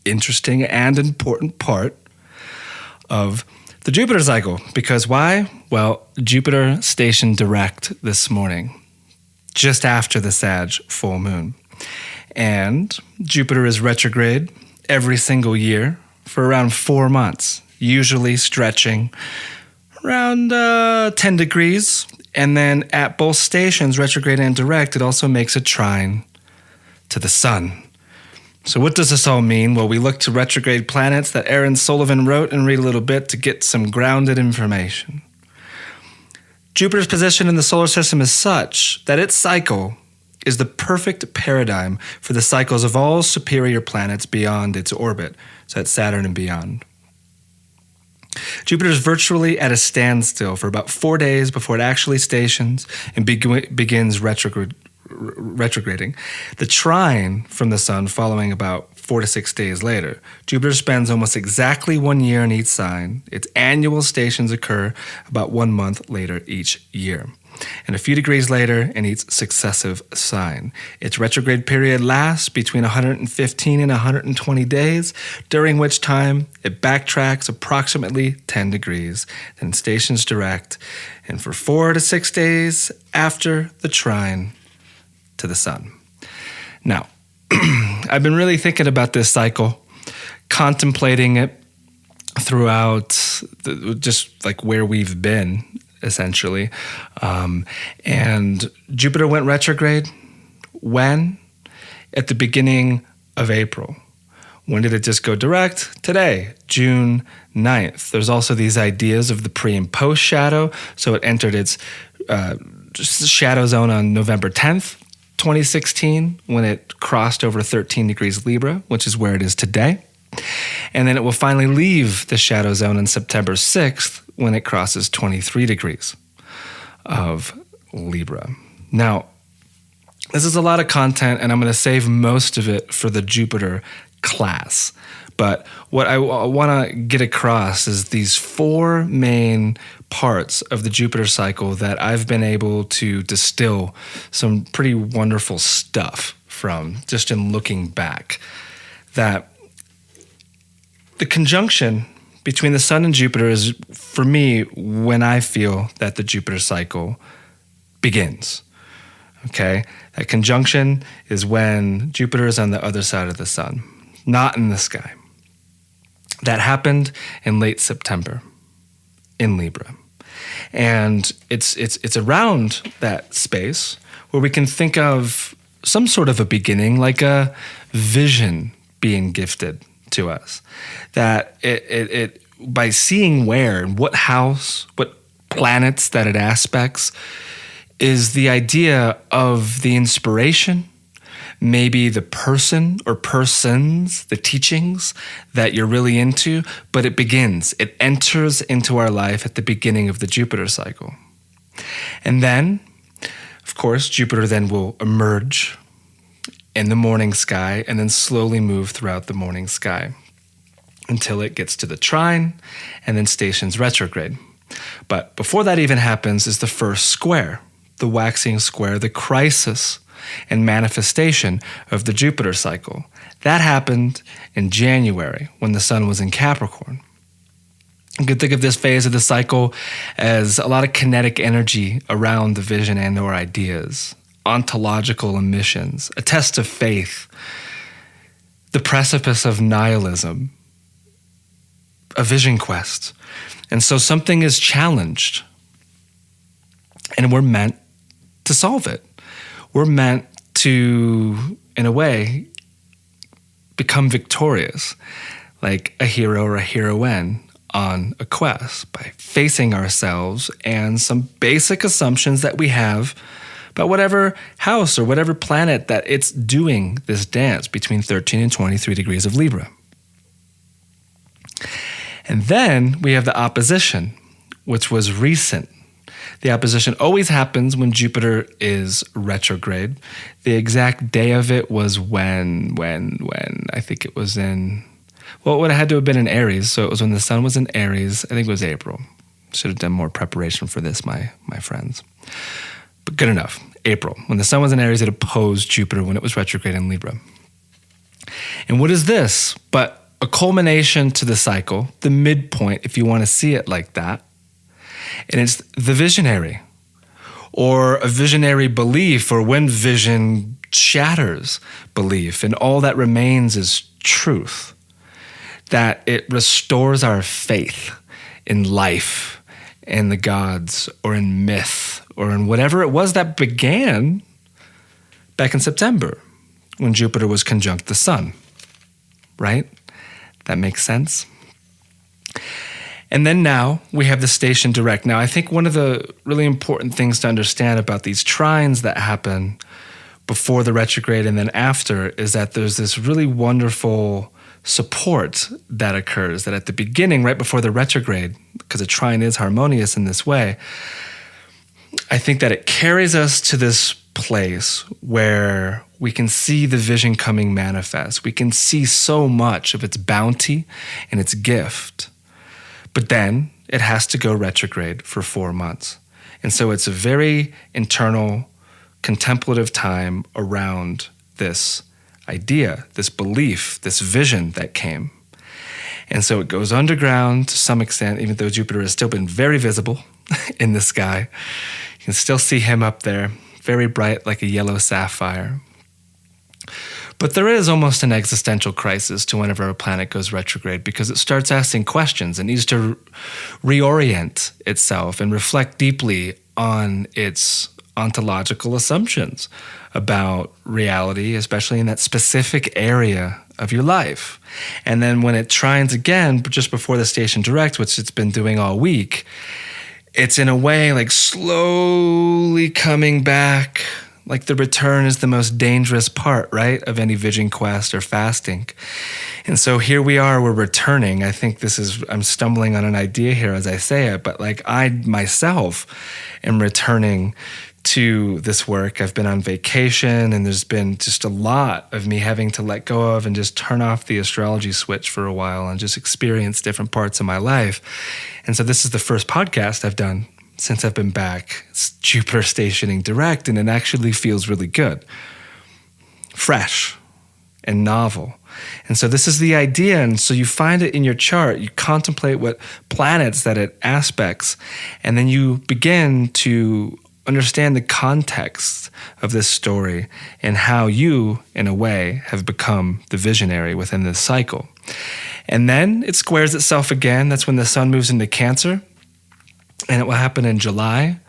interesting and important part of the Jupiter cycle. Because why? Well, Jupiter stationed direct this morning, just after the Sag full moon. And Jupiter is retrograde every single year for around 4 months, usually stretching around 10 degrees. And then at both stations, retrograde and direct, it also makes a trine to the sun. So what does this all mean? Well, we look to retrograde planets that Aaron Sullivan wrote and read a little bit to get some grounded information. Jupiter's position in the solar system is such that its cycle is the perfect paradigm for the cycles of all superior planets beyond its orbit, so that's Saturn and beyond. Jupiter is virtually at a standstill for about 4 days before it actually stations and begins retrograding. The trine from the Sun following about 4 to 6 days later. Jupiter spends almost exactly 1 year in each sign. Its annual stations occur about 1 month later each year, and a few degrees later in each successive sign. Its retrograde period lasts between 115 and 120 days, during which time it backtracks approximately 10 degrees, then stations direct, and for 4 to 6 days after the trine to the Sun. Now, I've been really thinking about this cycle, contemplating it throughout just like where we've been, essentially. And Jupiter went retrograde when? At the beginning of April. When did it just go direct? Today, June 9th. There's also these ideas of the pre and post shadow. So it entered its shadow zone on November 10th, 2016, when it crossed over 13 degrees Libra, which is where it is today. And then it will finally leave the shadow zone on September 6th when it crosses 23 degrees of Libra. Now, this is a lot of content, and I'm going to save most of it for the Jupiter class. But what I want to get across is these 4 main parts of the Jupiter cycle that I've been able to distill some pretty wonderful stuff from just in looking back. That the conjunction between the Sun and Jupiter is, for me, when I feel that the Jupiter cycle begins. Okay? That conjunction is when Jupiter is on the other side of the Sun, not in the sky. That happened in late September in Libra. And it's around that space where we can think of some sort of a beginning, like a vision being gifted to us. That it by seeing where and what house, what planets that it aspects, is the idea of the inspiration, maybe the person or persons, the teachings that you're really into, but it begins, it enters into our life at the beginning of the Jupiter cycle. And then, of course, Jupiter then will emerge in the morning sky and then slowly move throughout the morning sky until it gets to the trine and then stations retrograde. But before that even happens is the first square, the waxing square, the crisis and manifestation of the Jupiter cycle. That happened in January when the Sun was in Capricorn. You could think of this phase of the cycle as a lot of kinetic energy around the vision and or ideas, ontological emissions, a test of faith, the precipice of nihilism, a vision quest. And so something is challenged, and we're meant to solve it. We're meant to, in a way, become victorious, like a hero or a heroine on a quest by facing ourselves and some basic assumptions that we have about whatever house or whatever planet that it's doing this dance between 13 and 23 degrees of Libra. And then we have the opposition, which was recent. The opposition always happens when Jupiter is retrograde. The exact day of it was when I think it was in, well, it would have had to have been in Aries. So it was when the Sun was in Aries. I think it was April. Should have done more preparation for this, my friends. But good enough. April. When the Sun was in Aries, it opposed Jupiter when it was retrograde in Libra. And what is this but a culmination to the cycle, the midpoint, if you want to see it like that? And it's the visionary, or a visionary belief, or when vision shatters belief, and all that remains is truth. That it restores our faith in life, in the gods, or in myth, or in whatever it was that began back in September when Jupiter was conjunct the Sun. Right? That makes sense? And then now we have the station direct. Now, I think one of the really important things to understand about these trines that happen before the retrograde and then after is that there's this really wonderful support that occurs, that at the beginning, right before the retrograde, because a trine is harmonious in this way, I think that it carries us to this place where we can see the vision coming manifest. We can see so much of its bounty and its gift. But then it has to go retrograde for 4 months. And so it's a very internal, contemplative time around this idea, this belief, this vision that came. And so it goes underground to some extent, even though Jupiter has still been very visible in the sky. You can still see him up there, very bright like a yellow sapphire. But there is almost an existential crisis to whenever a planet goes retrograde because it starts asking questions. It needs to reorient itself and reflect deeply on its ontological assumptions about reality, especially in that specific area of your life. And then when it trines again, just before the station direct, which it's been doing all week, it's in a way like slowly coming back. Like the return is the most dangerous part, right, of any vision quest or fasting. And so here we are, we're returning. I think I'm stumbling on an idea here as I say it, but like I myself am returning to this work. I've been on vacation and there's been just a lot of me having to let go of and just turn off the astrology switch for a while and just experience different parts of my life. And so this is the first podcast I've done since I've been back. It's Jupiter stationing direct, and it actually feels really good, fresh and novel. And so this is the idea. And so you find it in your chart, you contemplate what planets that it aspects, and then you begin to understand the context of this story and how you, in a way, have become the visionary within this cycle. And then it squares itself again. That's when the sun moves into Cancer, and it will happen in July.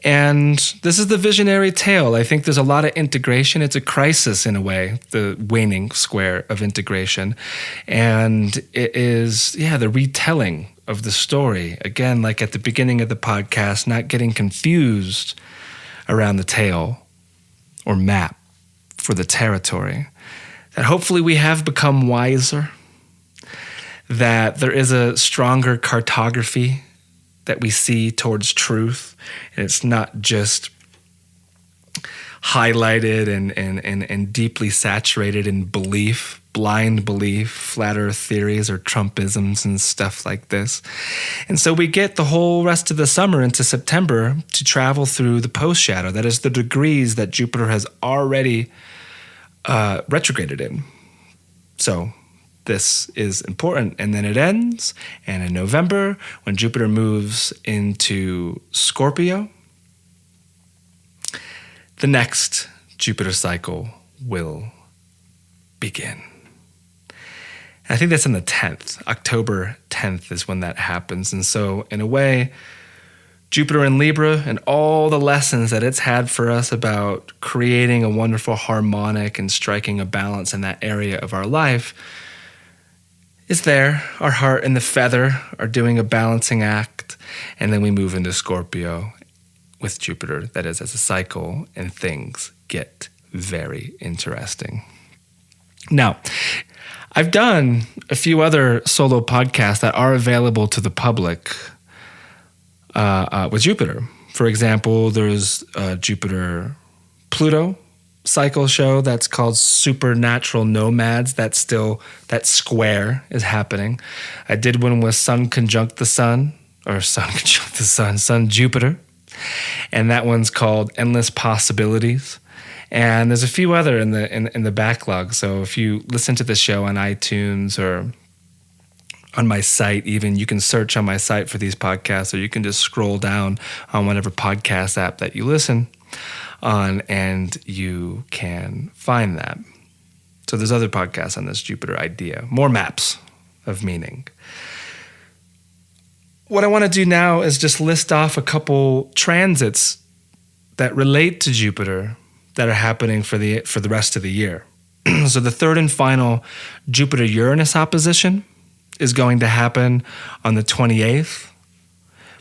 And this is the visionary tale. I think there's a lot of integration. It's a crisis in a way, the waning square of integration. And it is, the retelling of the story. Again, like at the beginning of the podcast, not getting confused around the tale or map for the territory. That hopefully we have become wiser, that there is a stronger cartography that we see towards truth, and it's not just highlighted and deeply saturated in belief, blind belief, flat earth theories or Trumpisms and stuff like this. And so we get the whole rest of the summer into September to travel through the post shadow. That is the degrees that Jupiter has already retrograded in. So this is important. And then it ends, and in November, when Jupiter moves into Scorpio, the next Jupiter cycle will begin. And I think that's on the 10th. October 10th is when that happens. And so, in a way, Jupiter in Libra and all the lessons that it's had for us about creating a wonderful harmonic and striking a balance in that area of our life is there. Our heart and the feather are doing a balancing act, and then we move into Scorpio with Jupiter, that is, as a cycle, and things get very interesting. Now, I've done a few other solo podcasts that are available to the public with Jupiter. For example, there's a Jupiter-Pluto cycle show that's called Supernatural Nomads. That square is happening. I did one with Sun conjunct the Sun, or Sun conjunct the Sun, Sun Jupiter. And that one's called Endless Possibilities. And there's a few other in the backlog. So if you listen to the show on iTunes or on my site even, you can search on my site for these podcasts, or you can just scroll down on whatever podcast app that you listen on, and you can find that. So there's other podcasts on this Jupiter idea, more maps of meaning. What I want to do now is just list off a couple transits that relate to Jupiter that are happening for the rest of the year. So the third and final Jupiter-Uranus opposition is going to happen on the 28th,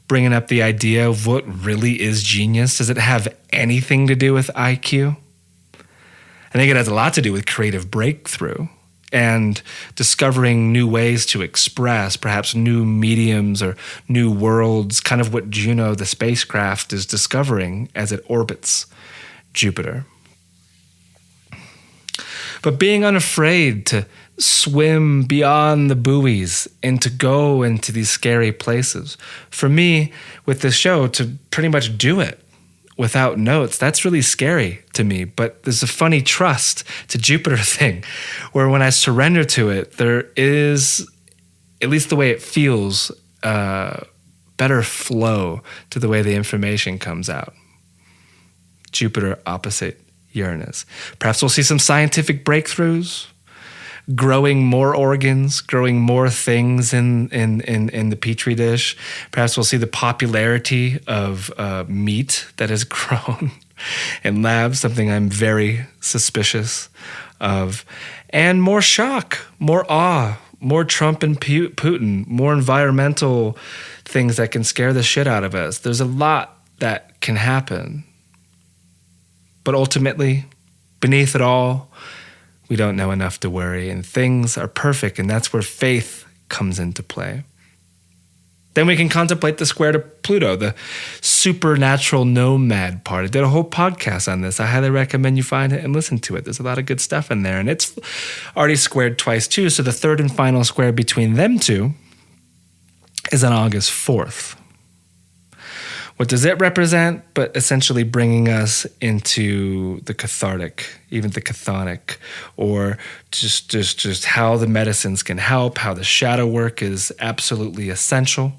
bringing up the idea of what really is genius. Does it have anything to do with IQ? I think it has a lot to do with creative breakthrough and discovering new ways to express, perhaps new mediums or new worlds, kind of what Juno, the spacecraft, is discovering as it orbits Jupiter. But being unafraid to swim beyond the buoys and to go into these scary places. For me, with this show, to pretty much do it without notes, that's really scary to me. But there's a funny trust to Jupiter thing where when I surrender to it, there is, at least the way it feels, better flow to the way the information comes out. Jupiter opposite Uranus. Perhaps we'll see some scientific breakthroughs, growing more organs, growing more things in the petri dish. Perhaps we'll see the popularity of meat that has grown in labs, something I'm very suspicious of. And more shock, more awe, more Trump and Putin, more environmental things that can scare the shit out of us. There's a lot that can happen. But ultimately, beneath it all, we don't know enough to worry, and things are perfect, and that's where faith comes into play. Then we can contemplate the square to Pluto, the supernatural nomad part. I did a whole podcast on this. I highly recommend you find it and listen to it. There's a lot of good stuff in there, and it's already squared twice too, so the third and final square between them two is on August 4th. What does it represent? But essentially bringing us into the cathartic, even the chthonic, or just how the medicines can help, how the shadow work is absolutely essential,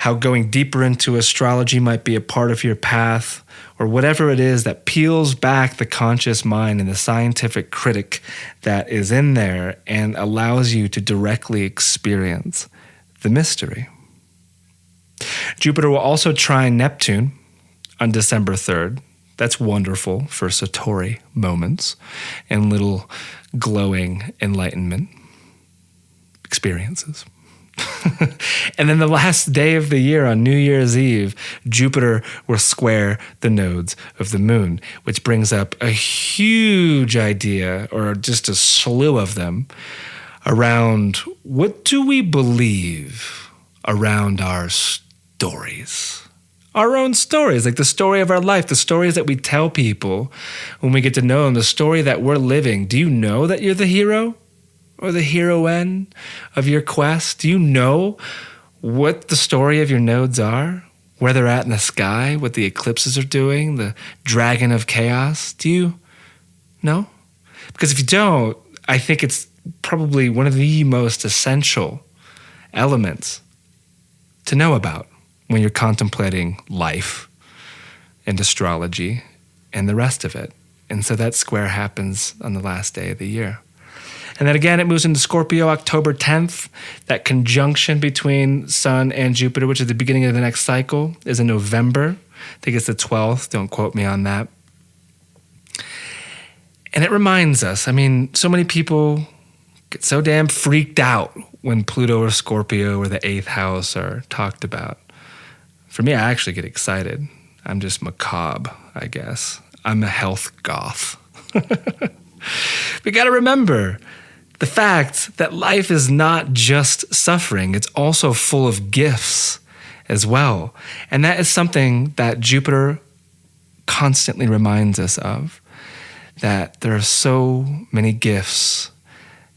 how going deeper into astrology might be a part of your path, or whatever it is that peels back the conscious mind and the scientific critic that is in there and allows you to directly experience the mystery. Jupiter will also trine Neptune on December 3rd. That's wonderful for Satori moments and little glowing enlightenment experiences. And then the last day of the year, on New Year's Eve, Jupiter will square the nodes of the moon, which brings up a huge idea, or just a slew of them, around what do we believe around our stories, our own stories, like the story of our life, the stories that we tell people when we get to know them, the story that we're living. Do you know that you're the hero or the heroine of your quest? Do you know what the story of your nodes are, where they're at in the sky, what the eclipses are doing, the dragon of chaos? Do you know? Because if you don't, I think it's probably one of the most essential elements to know about when you're contemplating life and astrology and the rest of it. And so that square happens on the last day of the year. And then again, it moves into Scorpio October 10th. That conjunction between Sun and Jupiter, which is the beginning of the next cycle, is in November. I think it's the 12th. Don't quote me on that. And it reminds us, I mean, so many people get so damn freaked out when Pluto or Scorpio or the 8th house are talked about. For me, I actually get excited. I'm just macabre, I guess. I'm a health goth. We got to remember the fact that life is not just suffering. It's also full of gifts as well. And that is something that Jupiter constantly reminds us of, that there are so many gifts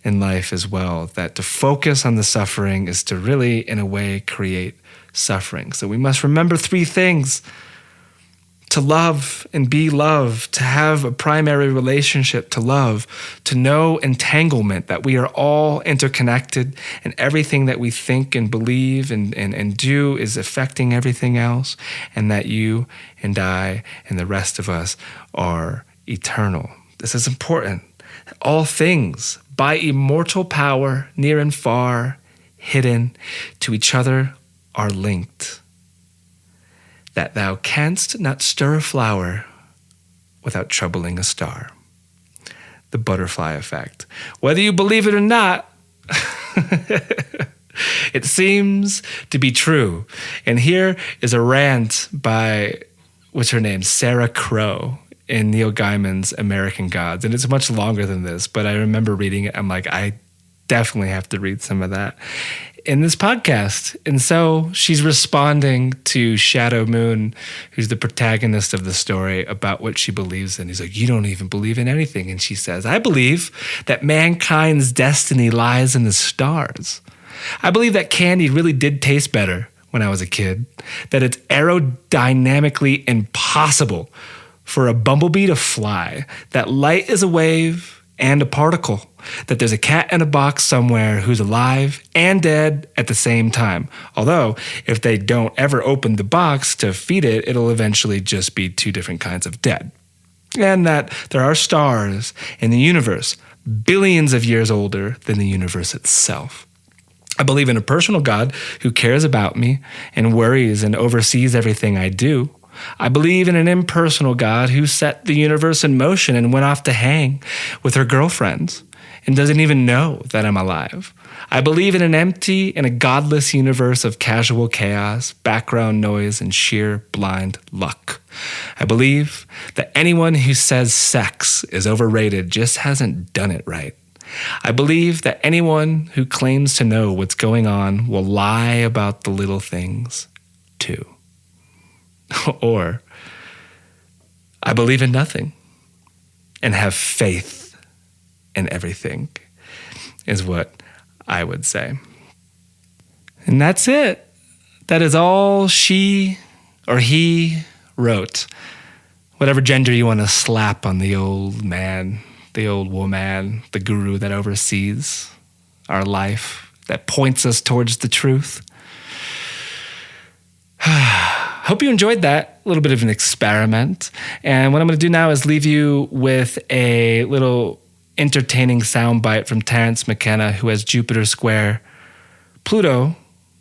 in life as well, that to focus on the suffering is to really, in a way, create suffering. So we must remember three things: to love and be loved, to have a primary relationship to love, to know entanglement, that we are all interconnected and everything that we think and believe and do is affecting everything else, and that you and I and the rest of us are eternal. This is important. All things, by immortal power, near and far, hidden to each other, are linked. That thou canst not stir a flower without troubling a star. The butterfly effect. Whether you believe it or not, It seems to be true. And here is a rant by, what's her name? Sarah Crow in Neil Gaiman's American Gods. And it's much longer than this, but I remember reading it. I'm like, I definitely have to read some of that in this podcast. And so she's responding to Shadow Moon, who's the protagonist of the story, about what she believes in. He's like, you don't even believe in anything. And she says, I believe that mankind's destiny lies in the stars. I believe that candy really did taste better when I was a kid, that it's aerodynamically impossible for a bumblebee to fly, that light is a wave and a particle, that there's a cat in a box somewhere who's alive and dead at the same time. Although, if they don't ever open the box to feed it, it'll eventually just be two different kinds of dead. And that there are stars in the universe billions of years older than the universe itself. I believe in a personal God who cares about me and worries and oversees everything I do. I believe in an impersonal God who set the universe in motion and went off to hang with her girlfriends and doesn't even know that I'm alive. I believe in an empty and a godless universe of casual chaos, background noise, and sheer blind luck. I believe that anyone who says sex is overrated just hasn't done it right. I believe that anyone who claims to know what's going on will lie about the little things, too. Or, I believe in nothing and have faith in everything, is what I would say. And that's it. That is all she or he wrote. Whatever gender you want to slap on the old man, the old woman, the guru that oversees our life, that points us towards the truth. Hope you enjoyed that. A little bit of an experiment. And what I'm going to do now is leave you with a little entertaining soundbite from Terence McKenna, who has Jupiter square Pluto,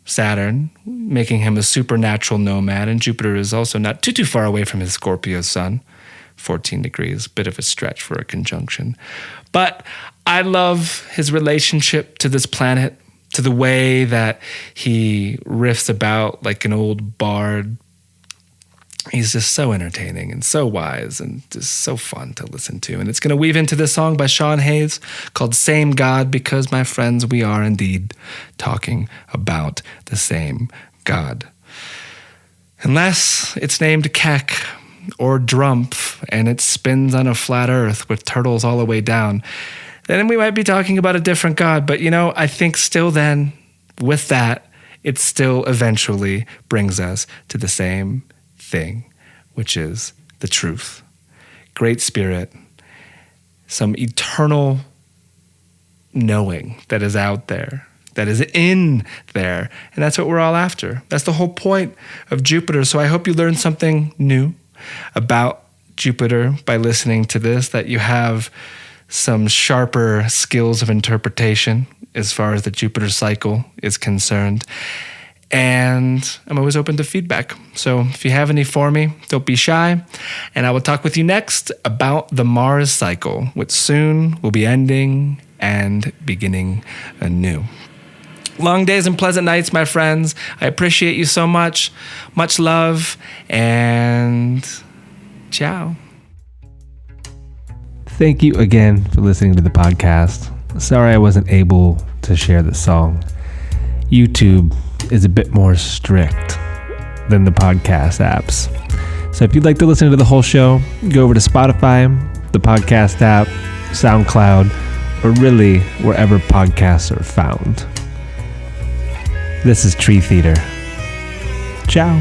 Saturn, making him a supernatural nomad. And Jupiter is also not too far away from his Scorpio sun. 14 degrees, bit of a stretch for a conjunction. But I love his relationship to this planet, to the way that he riffs about like an old bard. He's just so entertaining and so wise and just so fun to listen to. And it's going to weave into this song by Sean Hayes called Same God, because, my friends, we are indeed talking about the same God. Unless it's named Keck or Drumpf and it spins on a flat earth with turtles all the way down, then we might be talking about a different God. But, I think still then, with that, it still eventually brings us to the same thing, which is the truth. Great Spirit, some eternal knowing that is out there, that is in there, and that's what we're all after. That's the whole point of Jupiter. So I hope you learned something new about Jupiter by listening to this, that you have some sharper skills of interpretation as far as the Jupiter cycle is concerned. And I'm always open to feedback. So if you have any for me, don't be shy. And I will talk with you next about the Mars cycle, which soon will be ending and beginning anew. Long days and pleasant nights, my friends. I appreciate you so much. Much love, and ciao. Thank you again for listening to the podcast. Sorry I wasn't able to share the song. YouTube is a bit more strict than the podcast apps. So if you'd like to listen to the whole show, go over to Spotify, the podcast app, SoundCloud, or really wherever podcasts are found. This is Tree Theater. Ciao.